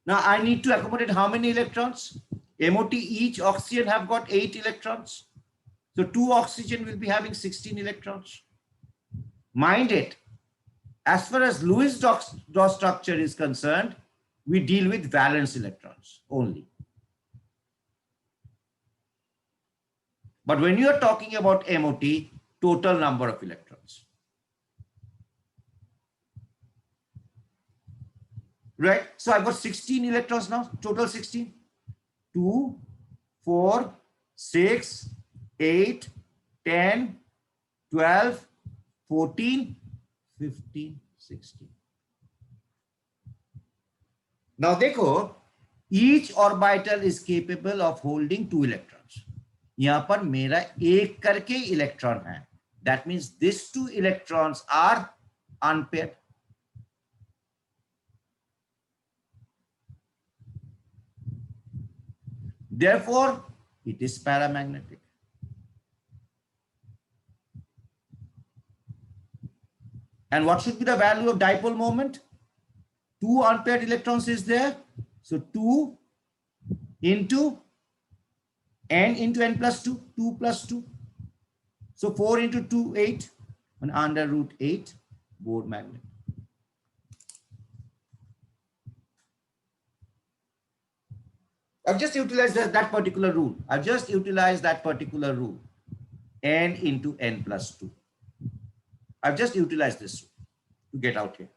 Now I need to accommodate how many electrons? MOT, each oxygen have got 8 electrons. So 2 oxygen will be having 16 electrons. Mind it, as far as Lewis dot structure is concerned, we deal with valence electrons only. But when you are talking about MOT, total number of electrons. Right? So I've got 16 electrons now, total 16. 2, 4, 6, 8, 10, 12, 14, 15, 16. Now देखो, each orbital is capable of holding 2 electrons. यहाँ पर मेरा एक करके electron है. That means these 2 electrons are unpaired. Therefore, it is paramagnetic. And what should be the value of dipole moment? 2 unpaired electrons is there. So 2 into n plus 2, 2 plus 2. So 4 into 2, 8, and under root 8, Bohr magnet. I've just utilized that particular rule. I've just utilized that particular rule. N into n plus 2. I've just utilized this to get out here.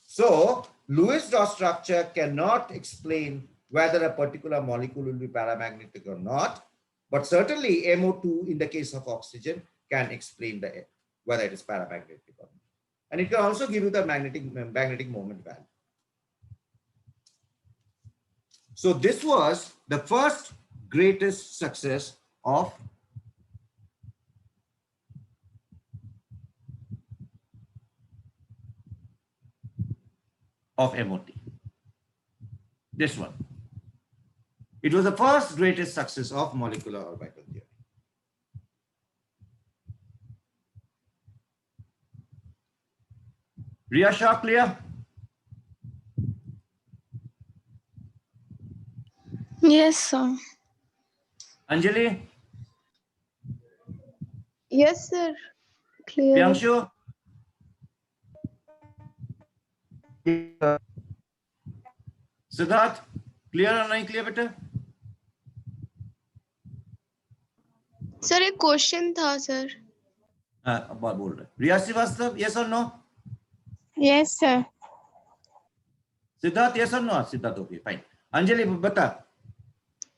So Lewis dot structure cannot explain whether a particular molecule will be paramagnetic or not, but certainly MO2 in the case of oxygen can explain whether it is paramagnetic or not. And it can also give you the magnetic moment value. So this was the first greatest success of MOT. This one. It was the first greatest success of molecular orbital theory. Riya Shah, clear? Yes, sir. Anjali? Yes, sir. Clear. Priyanshu? Siddharth? Clear or नहीं clear बेटा? Sir एक question था sir. अब बोल रहे. Riya Srivastava, yes or no? Yes, sir. Siddharth, yes or no? Siddharth, okay, fine. Anjali बता.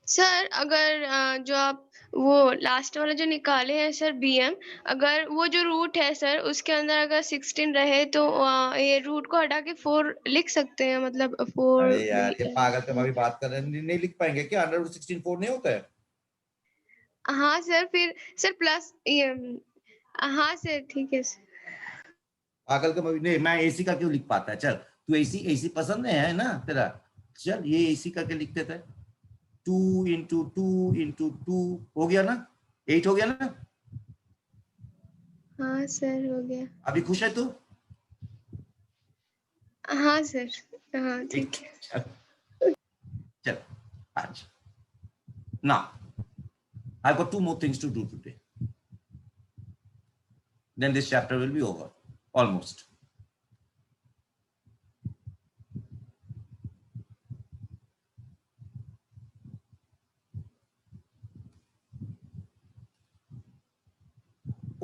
Sir अगर जो आप वो लास्ट वाला जो निकाले हैं सर BM, अगर वो जो रूट है सर उसके अंदर अगर 16 रहे तो ये रूट को हटा के 4 लिख सकते हैं, मतलब 4 अरे यार, ये पागल पे अभी बात कर रहे हैं, नहीं लिख पाएंगे क्या? अंडर रूट 16 4 नहीं होता है? हाँ सर, फिर सर प्लस ये, हाँ सर ठीक है सर। पागल के अभी नहीं, मैं AC का क्यों लिख पाता है? चल, तू AC पसंद है ना तेरा? चल, ये AC करके लिख देता है. 2 into 2 into 2 हो गया ना? 8 हो गया ना? हाँ सर हो गया। अभी खुश है तू? हाँ सर, हाँ ठीक है। चल, चल, आज. Now, I've got 2 more things to do today. Then this chapter will be over, almost.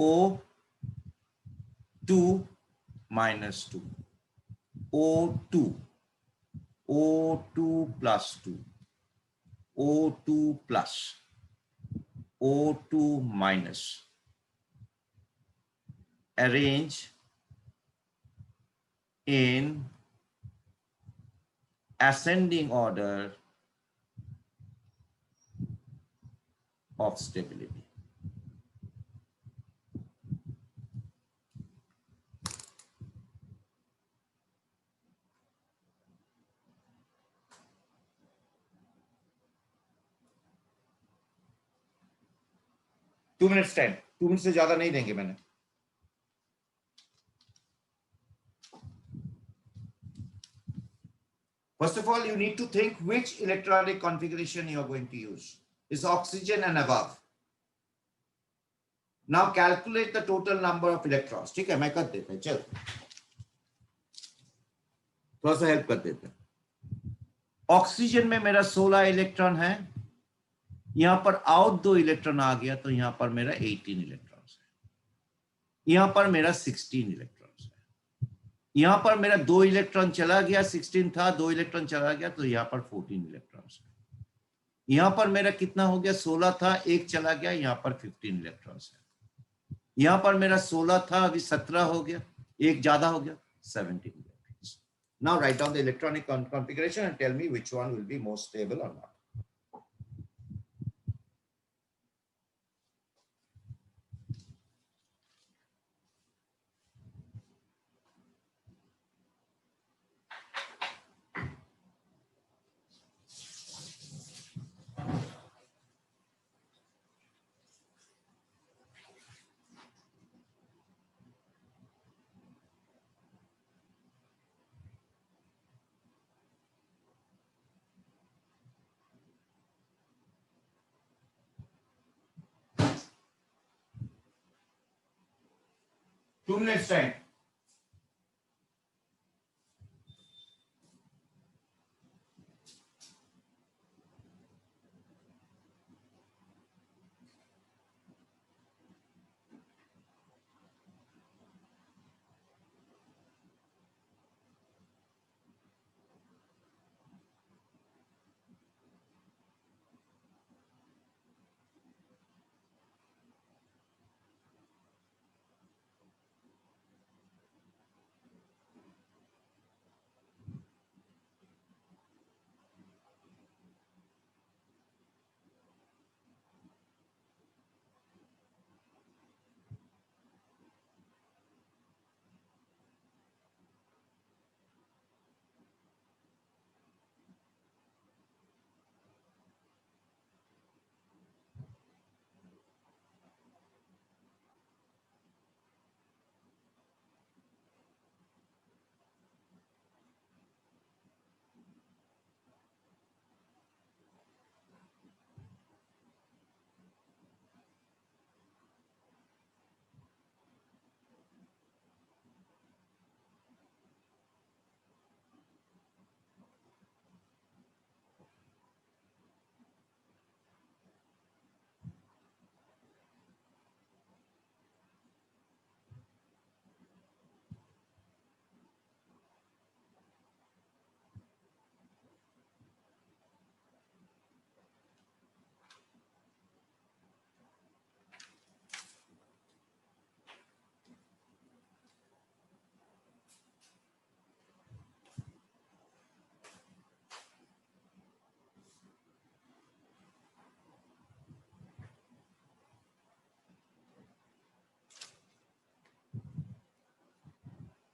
O2 minus 2. O2. O2 plus 2. O2 plus. O2 minus. Arrange in ascending order of stability. Two minutes time. 2 minutes से ज्यादा नहीं देंगे मैंने. First of all, you need to think which electronic configuration you are going to use. Is oxygen and above. Now calculate the total number of electrons. ठीक है, मैं कर देता हूँ. चल, थोड़ा सा हेल्प कर देता हूँ. ऑक्सीजन में मेरा 16 इलेक्ट्रॉन है. यहां पर आउट 2 इलेक्ट्रॉन आ गया, तो यहां पर मेरा 18 इलेक्ट्रॉन है. यहां पर मेरा 16 इलेक्ट्रॉन है. यहां पर मेरा 2 इलेक्ट्रॉन चला गया, 16 था, 2 इलेक्ट्रॉन चला गया, तो यहां पर 14 इलेक्ट्रॉन है. यहां पर मेरा कितना हो गया? 16 था, एक चला गया, यहां पर 15 इलेक्ट्रॉन है. यहां पर मेरा 16 था, अभी 17 हो गया, एक ज्यादा हो गया, 17 electrons. Now write down the electronic configuration and tell me which one will be more stable or not. Two minutes time.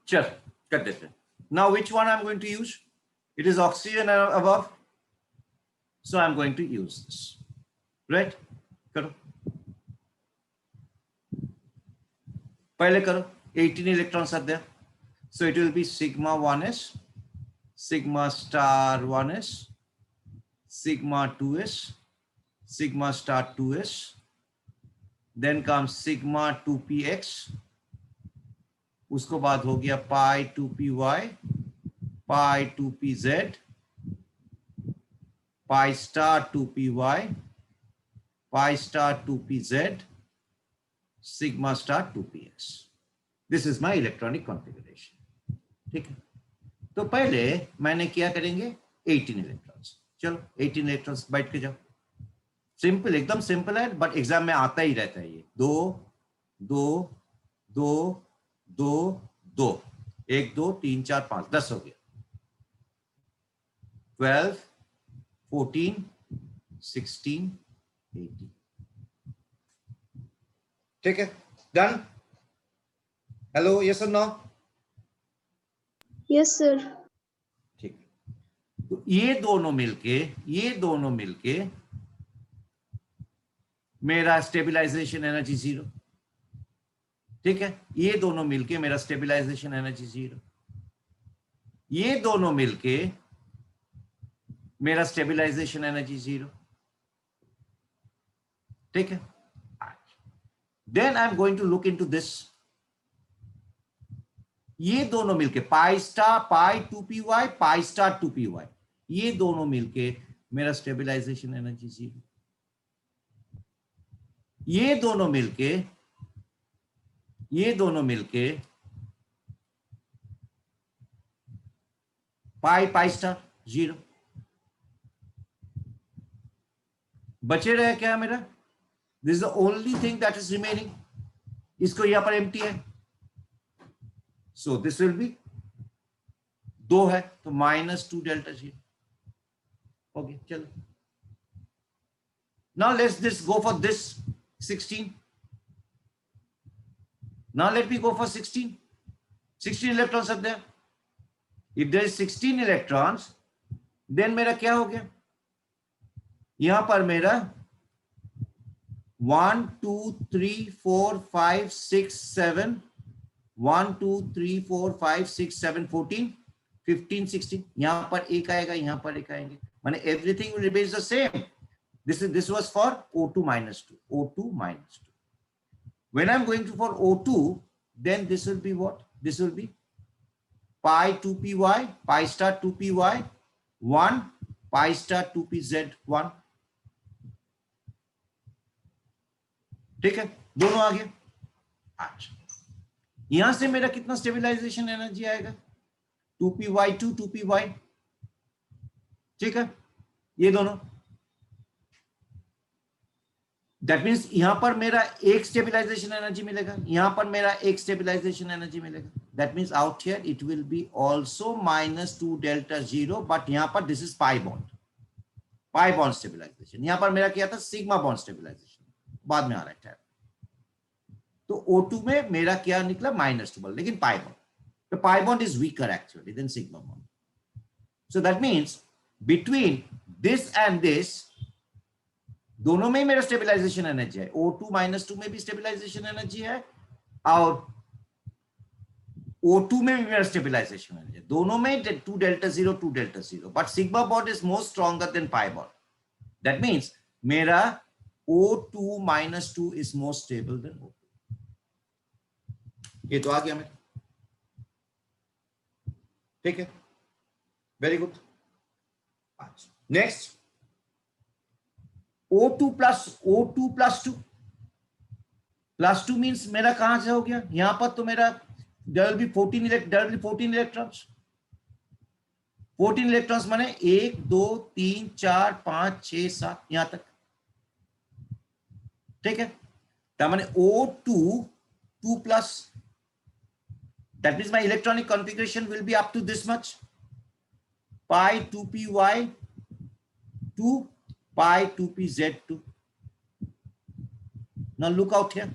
चल कर देते हैं. Now which one I'm going to use? It is oxygen above, so I'm going to use this. Right? करो. पहले करो. 18 electrons are there, so it will be sigma 1s, sigma star 1s, sigma 2s, sigma star 2s, then comes sigma 2px, उसको बाद हो गया pi 2py, pi 2pz, pi star 2py, pi star 2pz, sigma star 2px. This is my electronic configuration. ठीक है. तो पहले मैंने क्या करेंगे 18 इलेक्ट्रॉन्स. चलो 18 इलेक्ट्रॉन्स बैठ के जाओ. सिंपल, एकदम सिंपल है, बट एग्जाम में आता ही रहता है ये. 2 2 2 2 2 1 2 3 4 5 10 हो गया. 12 14 16 18. ठीक है. डन. हेलो, यस और नो? Yes sir. ठीक है. तो ये दोनों मिलके मेरा स्टेबलाइजेशन एनर्जी 0. ठीक है. ये दोनों मिलके मेरा स्टेबलाइजेशन एनर्जी 0. ये दोनों मिलके मेरा स्टेबलाइजेशन एनर्जी 0. ठीक है. Then I am going to look into this. ये दोनों मिलके पाई स्टार पाई 2py पाई स्टार 2py, ये दोनों मिलके मेरा स्टेबलाइजेशन एनर्जी 0. ये दोनों मिलके पाई पाई स्टार 0. बचे रहे क्या मेरा? This is the only thing that is remaining. इसको यहां पर एम्प्टी है, सो दिस विल बी 2 है तो -2 डेल्टा 0. ओके, चलो. Now let's this go for this 16. Now let me go for 16. 16 electrons are there. If there is 16 electrons, then मेरा क्या हो गया? यहां पर मेरा 1 2 3 4 5 6 7 1 2 3 4 5 6 7 14 15 16. यहां पर एक आएगा, यहां पर एक आएंगे, माने everything will remain the same. This was for O2 -2. O2 -2. When I'm going to for O2, then this will be what? This will be pi 2py, pi star 2py, 1, pi star 2pz 1. ठीक है, दोनों आ गए. अच्छा, यहां से मेरा कितना stabilization energy आएगा? 2py2 2py. ठीक है, ये दोनों. दैट मीन्स यहां पर मेरा एक स्टेबलाइजेशन एनर्जी मिलेगा, यहां पर मेरा एक स्टेबलाइजेशन एनर्जी मिलेगा. That means out here it will be also -2 delta 0, but यहां पर this is pi bond stabilization. यहां पर मेरा क्या था? सिग्मा बॉन्ड स्टेबलाइजेशन, बाद में आ रहा है. तो O2 में मेरा क्या निकला? -2, लेकिन पाई बॉन्ड. तो pi bond is weaker actually then sigma bond. So that means between this and this, दोनों में ही मेरा स्टेबलाइजेशन एनर्जी है. O2 -2 में भी स्टेबलाइजेशन एनर्जी है और O2 में भी मेरा स्टेबलाइजेशन एनर्जी है. दोनों में 2 delta 0 2 delta 0, but sigma bond is more stronger than pi bond. That means मेरा O2 -2 is more stable then O2. ये तो आ गया मेरा. ठीक है, very good. Next O2 plus 2 plus 2 means मेरा कहां से हो गया? यहां पर तो मेरा there will be 14 electrons. 14 electrons माने 1 2 3 4 5 6 7 यहां तक. ठीक है, तो माने O2 2 plus, that means my electronic configuration will be up to this much. Pi 2py 2 pi 2pz2. Now look out here.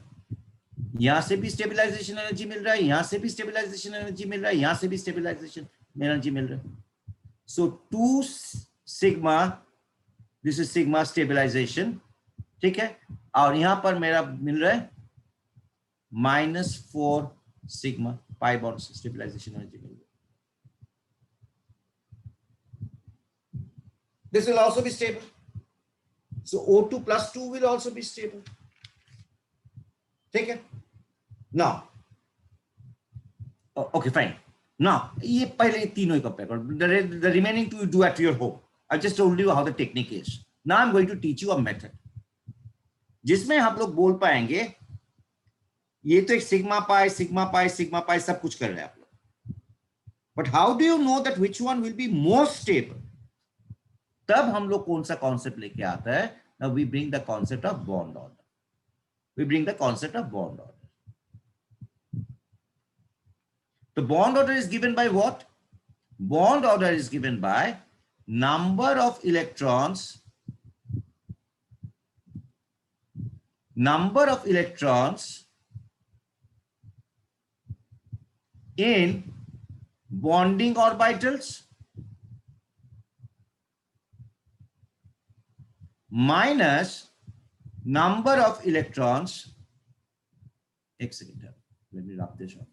यहां से भी स्टेबलाइजेशन एनर्जी मिल रहा है, यहां से भी स्टेबलाइजेशन एनर्जी मिल रहा है, यहां से भी स्टेबलाइजेशन एनर्जी मिल रहा है. So 2 sigma, this is sigma stabilization, ठीक है. और यहां पर मेरा मिल रहा है -4 सिग्मा पाई बॉन्ड से स्टेबलाइजेशन एनर्जी मिल रही है. This will also be stable. So O2 plus 2 will also be stable. ठीक है. Now, okay, fine. Now, ये पहले तीनों ही कंपेयर करो. The remaining two you do at your home. I just told you how the technique is. Now I'm going to teach you a method. जिसमें आप लोग बोल पाएंगे, ये तो एक सिग्मा पाई सब कुछ कर रहे हैं आप लोग. But how do you know that which one will be more stable? तब हम लोग कौन सा कॉन्सेप्ट लेके आता है? Now we bring the concept of bond order. We bring the concept of bond order. The bond order is given by what? Bond order is given by number of electrons in bonding orbitals minus number of electrons. एक second, let me wrap this up.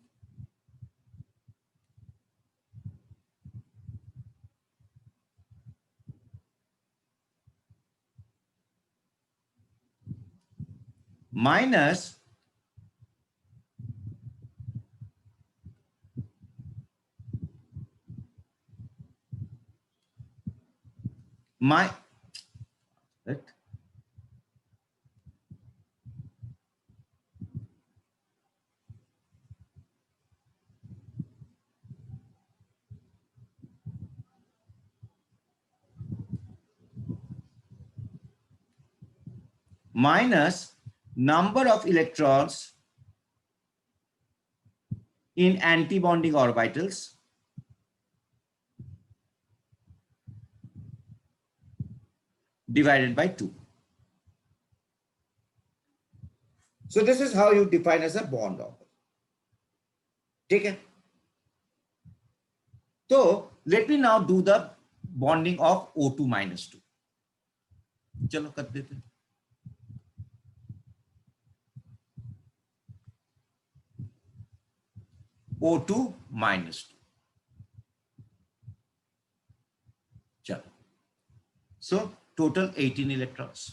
Minus number of electrons in antibonding orbitals divided by 2. So this is how you define as a bond order. ठीक है. So let me now do the bonding of O2 minus 2. चलो कर देते हैं. O2 minus 2. चलो. So total 18 electrons.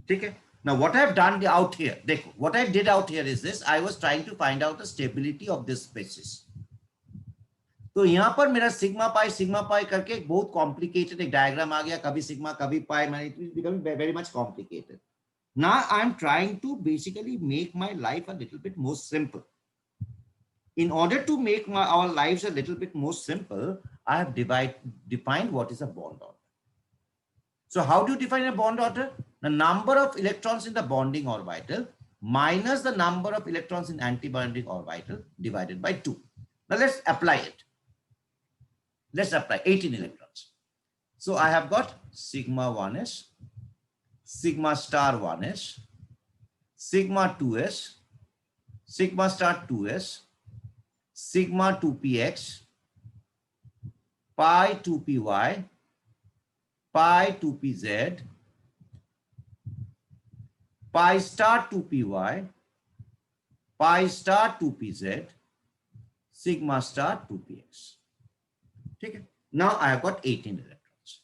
ठीक है. Now what I have done out here, देखो, what I did out here is this. I was trying to find out the stability of this species. तो यहां पर मेरा सिग्मा पाई करके एक बहुत कॉम्प्लिकेटेड एक डायग्राम आ गया. कभी सिग्मा कभी पाई, मैंने it is becoming very much complicated. Now I am trying to basically make my life a little bit more simple. In order to make our lives a little bit more simple, I have defined what is a bond order. So how do you define a bond order? The number of electrons in the bonding orbital minus the number of electrons in antibonding orbital divided by 2. Now let's apply it. Let's apply 18 electrons. So I have got sigma 1s, sigma star 1s, sigma 2s, sigma star 2s, sigma 2px, pi 2py, pi 2pz, pi star 2py, pi star 2pz, sigma star 2px. Okay. Now I have got 18 electrons.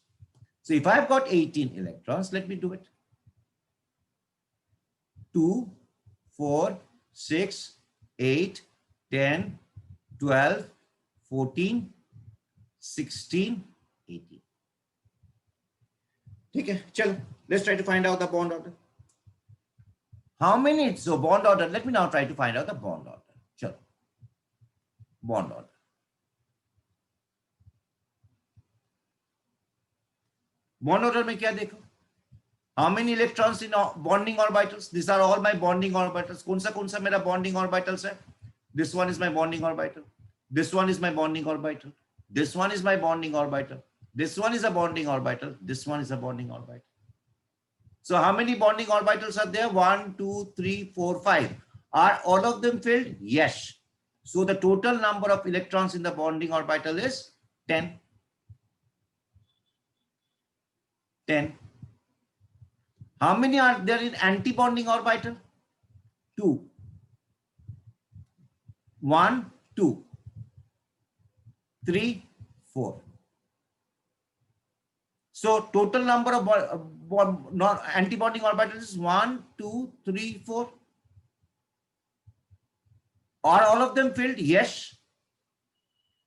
So if I have got 18 electrons, let me do it. 2, 4, 6, 8, 10, 12, 14, 16, 18. Okay, chalo. Let's try to find out the bond order. How many? So bond order. Let me now try to find out the bond order. Chalo. Bond order. Bond order में क्या देखो? How many electrons in bonding orbitals? These are all my bonding orbitals. कौन सा मेरा bonding orbitals है? This one is my bonding orbital. This one is my bonding orbital. This one is my bonding orbital. This one is a bonding orbital. This one is a bonding orbital. So how many bonding orbitals are there? 1, 2, 3, 4, 5. Are all of them filled? Yes. So the total number of electrons in the bonding orbital is 10. 10. How many are there in anti-bonding orbital? 2. 1, 2, 3, 4. So total number of anti-bonding orbitals is 1, 2, 3, 4. Are all of them filled? Yes.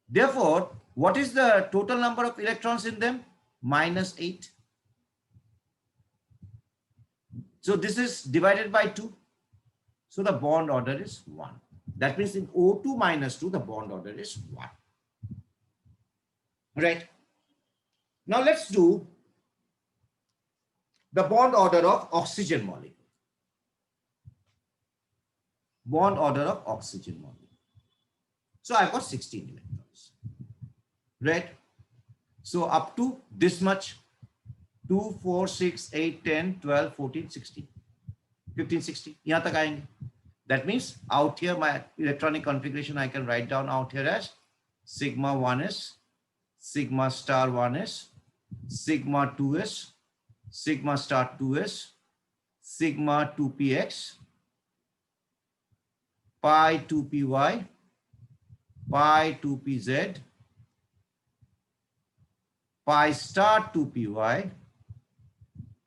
Therefore, what is the total number of electrons in them? -8. So this is divided by 2. So the bond order is 1. That means in O2 minus 2, the bond order is 1. Right. Now let's do the bond order of oxygen molecule. Bond order of oxygen molecule. So I've got 16 electrons. Right. So up to this much, 2, 4, 6, 8, 10, 12, 14, 16, 15, 16. Yahan tak aayenge. That means out here, my electronic configuration, I can write down out here as sigma 1s, sigma star 1s, sigma 2s, sigma star 2s, sigma 2px, pi 2py, pi 2pz, pi star 2py,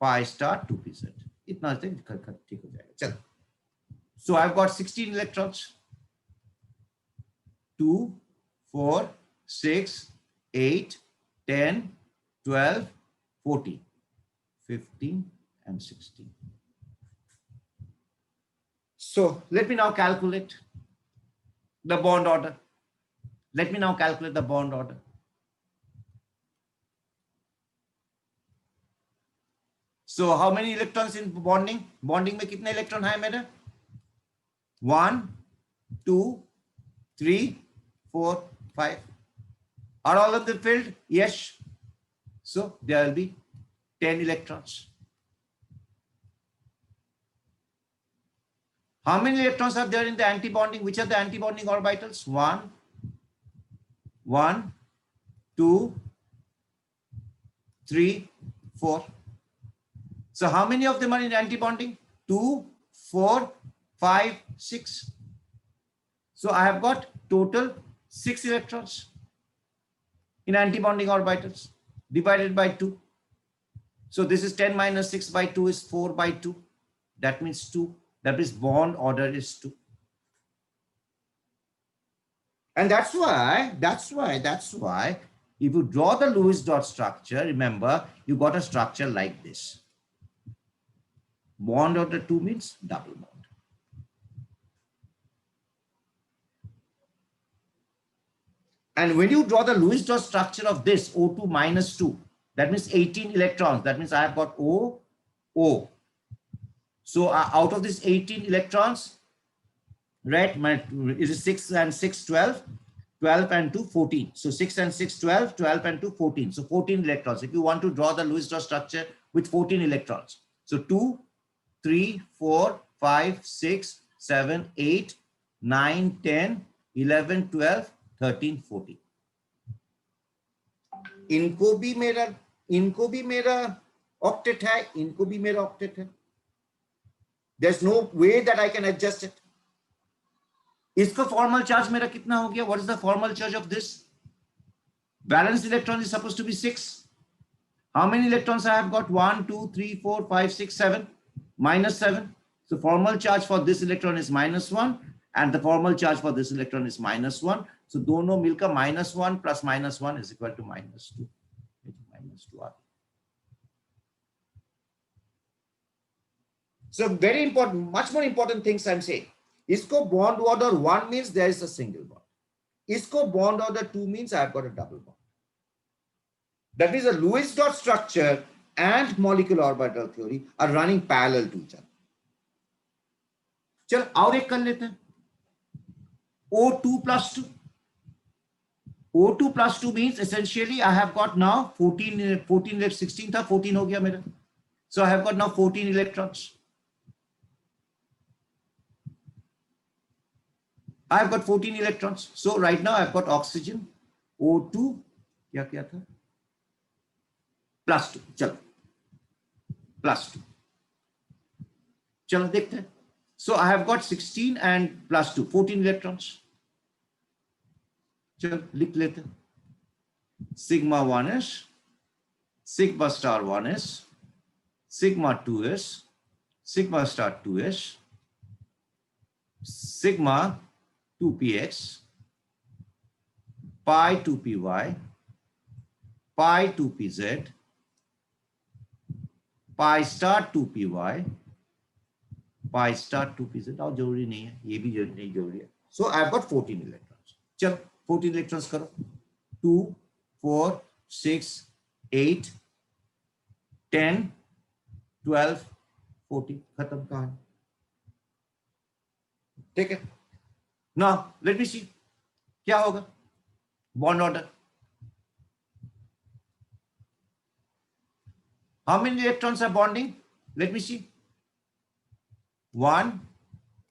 pi star 2pz. इतना ठीक हो जाएगा. चलो. So I've got 16 electrons. 2, 4, 6, 8, 10, 12, 14, 15, and 16. So let me now calculate the bond order. Let me now calculate the bond order. So how many electrons in bonding? Bonding में कितने electron है मेरे? 1, 2, 3, 4, 5. Are all of them filled? Yes. So there will be 10 electrons. How many electrons are there in the anti-bonding? Which are the anti-bonding orbitals? 1, 1, 2, 3, 4. So how many of them are in anti-bonding? 2, 4, 5, 6. So I have got total 6 electrons in anti-bonding orbitals divided by 2. So this is 10 minus 6 by 2 is 4 by 2. That means 2. That means bond order is 2. And that's why, if you draw the Lewis dot structure, remember, you got a structure like this. Bond order 2 means double bond. And when you draw the Lewis dot structure of this O2 minus 2, that means 18 electrons. That means I have got O, O. So out of this 18 electrons, right, it is 6 and 6, 12, 12 and 2, 14. So 6 and 6, 12, 12 and 2, 14. So 14 electrons. If you want to draw the Lewis dot structure with 14 electrons. So 2, 3, 4, 5, 6, 7, 8, 9, 10, 11, 12, 13, 14. इनको भी मेरा octet है, इनको भी मेरा octet है. There's no way that I can adjust it. इसका formal charge मेरा कितना हो गया? What is the formal charge of this? Valence electron is supposed to be 6. How many electrons I have got? 1, 2, 3, 4, 5, 6, 7. Minus 7. So formal charge for this electron is -1 and the formal charge for this electron is -1. So दोनों मिलकर -1 plus -1 is equal to -2. -2. So very important, much more important things I'm saying. इसको bond order 1 means there is a single bond. इसको bond order 2 means I've got a double bond. That means the Lewis dot structure and molecular orbital theory are running parallel to each other. चल और एक कर लेते हैं. O2 plus 2. O2 plus 2 means essentially I have got now 14, 16 था, 14 हो गया मेरा. So I have got now 14 electrons. I have got 14 electrons. So right now I've got oxygen O2 क्या क्या था +2. चलो +2. चलो देखते हैं. So I have got 16 and +2 14 electrons. चलो लिख लेते हैं. Sigma 1 is, sigma star 1 is, sigma 2 is, sigma star 2 is, sigma 2px, pi 2py, pi 2pz, pi star 2py, pi star 2pz. और जरूरी नहीं है, ये भी नहीं जरूरी है. So I have got 14 electrons. चलो 14 electrons करो. 2, 4, 6, 8, 10, 12, 14. खत्म कहानी. ठीक है. Now let me see क्या होगा. Bond order. How many electrons are bonding? Let me see. 1,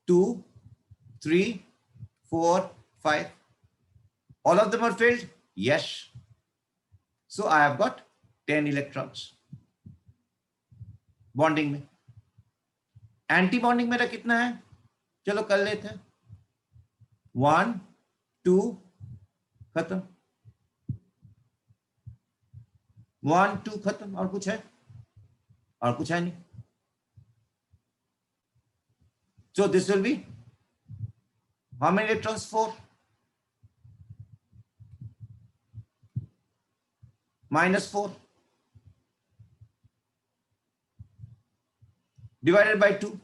2, 3, 4, 5. All of them are filled? Yes. So I have got 10 electrons. Bonding में. Anti-bonding मेरा कितना है? चलो कर लेते हैं. 1, 2, खत्म. 1, 2 खत्म. और कुछ है? और कुछ है नहीं. So this will be how many electrons? 4. -4 divided by 2.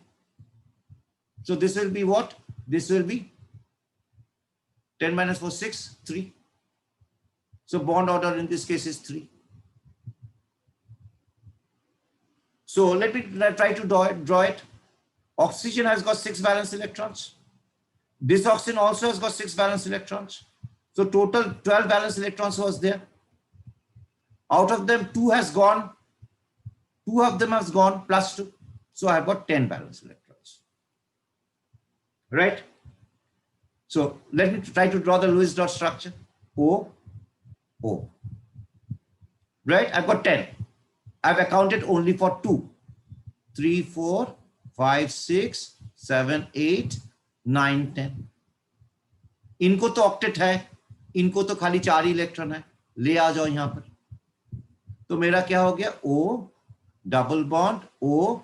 So this will be what? This will be 10 minus 4, 6, 3. So bond order in this case is 3. So let me try to draw it. Oxygen has got 6 valence electrons. This oxygen also has got 6 valence electrons. So total 12 valence electrons was there. Out of them, 2 has gone. 2 of them has gone +2. So I have got 10 valence electrons. Right? So let me try to draw the Lewis dot structure. O, O. Right? I've got 10. I've accounted only for 2. 3, 4, 5, 6, 7, 8, 9, 10. इनको तो octet है, इनको तो खाली 4 ही electron है. ले आ जाओ यहां पर. तो मेरा क्या हो गया? O double bond O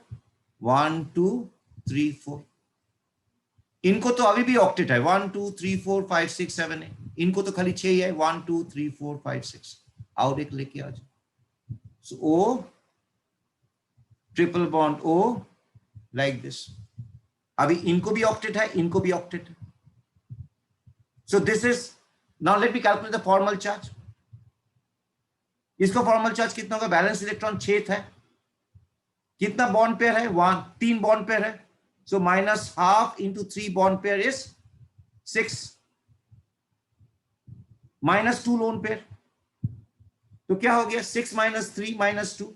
1, 2, 3, 4. इनको तो अभी भी ऑक्टेट है. 1, 2, 3, 4, 5, 6, 7, 8. इनको तो खाली 6 ही है. 1, 2, 3, 4, 5, 6. और एक लेके आ जाओ. So O triple bond O like this. अभी इनको भी ऑक्टेट है, इनको भी ऑक्टेट है. So this is, now let me calculate the formal charge. इसका फॉर्मल चार्ज कितना होगा? बैलेंस इलेक्ट्रॉन 6 है. कितना बॉन्ड पेयर है? 1, 3 बॉन्ड पेयर है. So -half into 3 bond pair is 6. -2 lone pair. तो क्या हो गया? 6 - 3 - 2.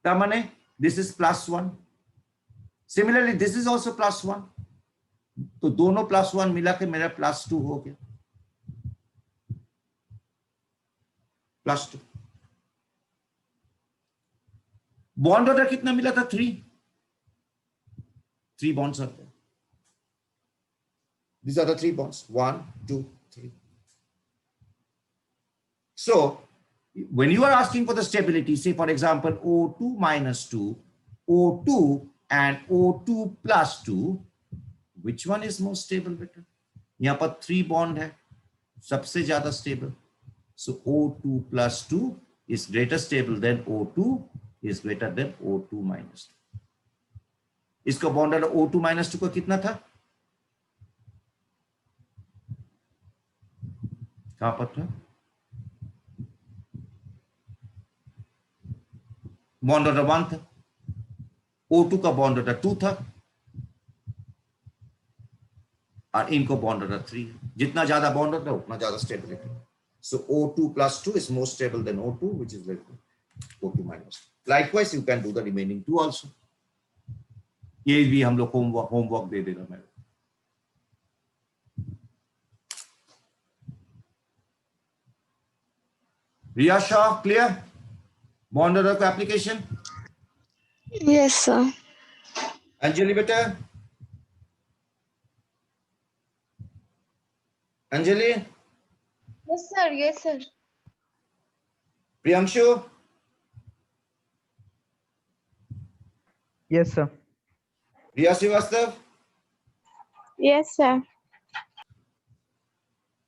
तब माने this is +1. Similarly this is also +1. तो दोनों +1 मिला के मेरा +2 हो गया. +2. बॉन्ड ऑर्डर कितना मिला था? 3. 3 bonds are there. These are the 3 bonds. 1, 2, 3. So when you are asking for the stability, say for example O2 - 2, O2 and O2 + 2, which one is more stable better? यहाँ पर 3 bond है, सबसे ज्यादा stable. So O2 + 2 is greater stable than O2 is greater than O2 - 2. इसका bond order O2 - 2 का कितना था? कहां पर था? बॉन्ड ऑर्डर 1 था. O2 का बॉन्ड ऑर्डर 2 था और इनको बॉन्ड ऑर्डर 3. जितना ज्यादा बॉन्ड ऑर्डर उतना ज्यादा stability. So O2 + 2 is more stable than O2, which is O2 - 2. Likewise, you can do the remaining 2 also. ये भी हम लोग होमवर्क दे देना मेरे. Riya Shah, clear? Bond order application. Yes, sir. Anjali beta. Anjali. Yes, sir. Yes, sir. Priyanshu. Yes, sir. Riya Srivastav. Yes, sir.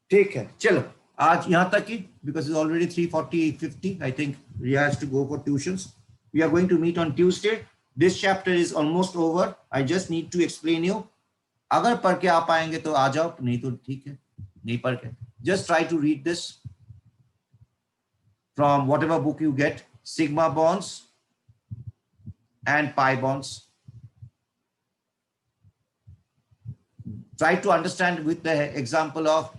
ठीक है, चलो आज यहाँ तक ही, because it's already 3:40-50. I think Riya has to go for tuitions. We are going to meet on Tuesday. This chapter is almost over. I just need to explain you. अगर पढ़ के आ पाएंगे तो आ जाओ, नहीं तो ठीक है, नहीं पढ़ के. Just try to read this from whatever book you get, sigma bonds and pi bonds. Try to understand with the example of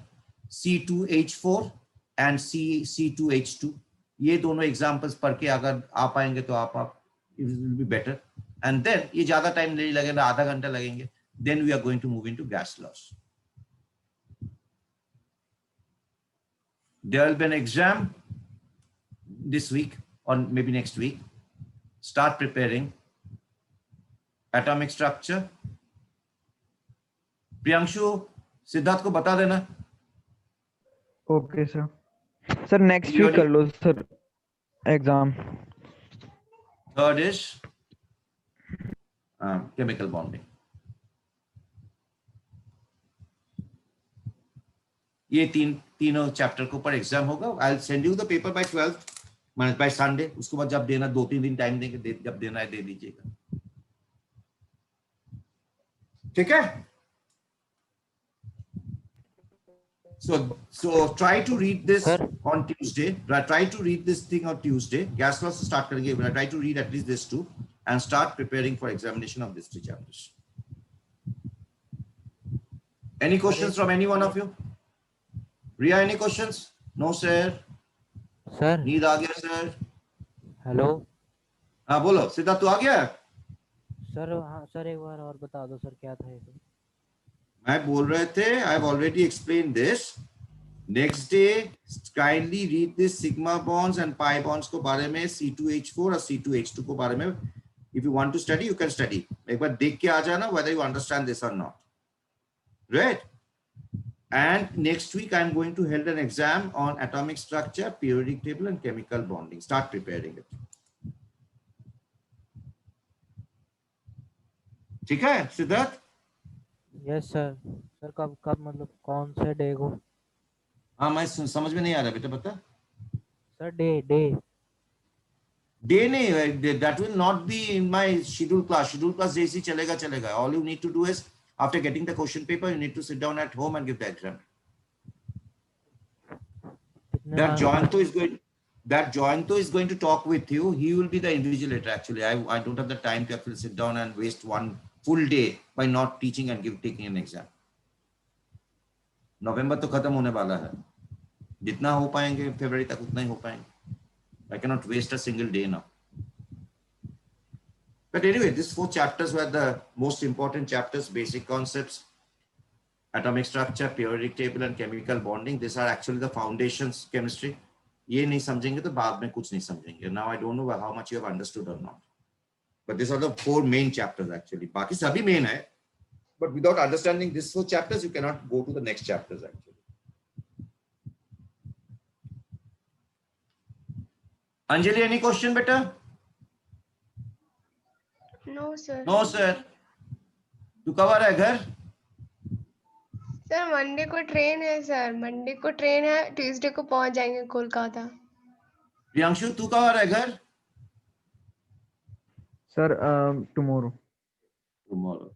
C2H4 and C2H2. ये दोनों examples पढ़ के अगर आ पाएंगे तो आप it will be better. And then ये ज़्यादा time नहीं लगेगा, आधा घंटा लगेंगे. Then we are going to move into gas laws. There will be an exam this week or maybe next week. Start preparing. Atomic structure. Priyanshu Siddharth को बता देना. Okay, sir. Sir, next week कर लो sir exam. Third is chemical bonding. ये तीनों chapter के ऊपर exam होगा. I'll send you the paper by 12th, by Sunday. उसके बाद जब देना 2-3 दिन टाइम देंगे, जब देना है दे दीजिएगा. ठीक है? So try to read this on Tuesday. Try to read this thing on Tuesday. Gas laws start करेंगे. Try to read at least this 2 and start preparing for examination of these 3 chapters. Any questions from any one of you? Riya, any questions? No, sir. Sir. नींद आ गया sir. Hello. हाँ बोलो. सिद्धार्थ तू आ गया? Sir हाँ sir एक बार और बता दो सर क्या था ये. मैं बोल रहे थे, I've already explained this. Next day, kindly read this sigma bonds and pi bonds को बारे में, C2H4 और C2H2 को बारे में. If you want to study, you can study. एक बार देख के आ जाना whether you understand this or not. Right? And next week, I'm going to hold an exam on atomic structure, periodic table, and chemical bonding. Start preparing it. ठीक है, Siddharth? Yes sir. Sir कब मतलब कौन से डे को? हाँ मैं समझ में नहीं आ रहा बेटा, बता. सर डे नहीं, that will not be in my schedule class. Schedule class जैसी चलेगा. All you need to do is after getting the question paper, you need to sit down at home and give the exam. That Joyanto is going to talk with you. He will be the invigilator actually. I don't have the time to actually sit down and waste one full day by not teaching and taking an exam. नवंबर तो खत्म होने वाला है. जितना हो पाएंगे फरवरी तक उतना ही हो पाएंगे. I cannot waste a single day now. But anyway, these 4 chapters were the most important chapters: basic concepts, atomic structure, periodic table, and chemical bonding. These are actually the foundations chemistry. ये नहीं समझेंगे तो बाद में कुछ नहीं समझेंगे. Now I don't know how much you have understood or not. But these are the 4 main chapters actually. बाकी सभी main है. But without understanding these 4 chapters, you cannot go to the next chapters actually. Anjali, any question, beta? No, sir. No, sir. तू कब आ रहा है घर? Sir Monday को train है सर. मंडे को ट्रेन है, ट्यूसडे को पहुंच जाएंगे कोलकाता. प्रियांशु तू कब आ रहा है घर? Sir, tomorrow. Tomorrow.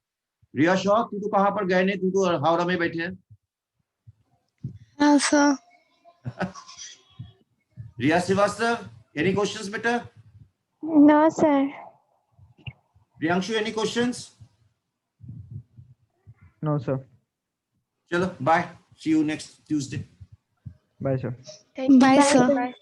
रिया शॉ, तू तो कहाँ पर गए नहीं? तू तो हावड़ा में बैठे हैं. हाँ sir. Riya Srivastava, any questions, beta? No, sir. Priyanshu, any questions? No, sir. Chalo, bye. See you next Tuesday. Bye, sir. Thank you. Bye, sir. Bye.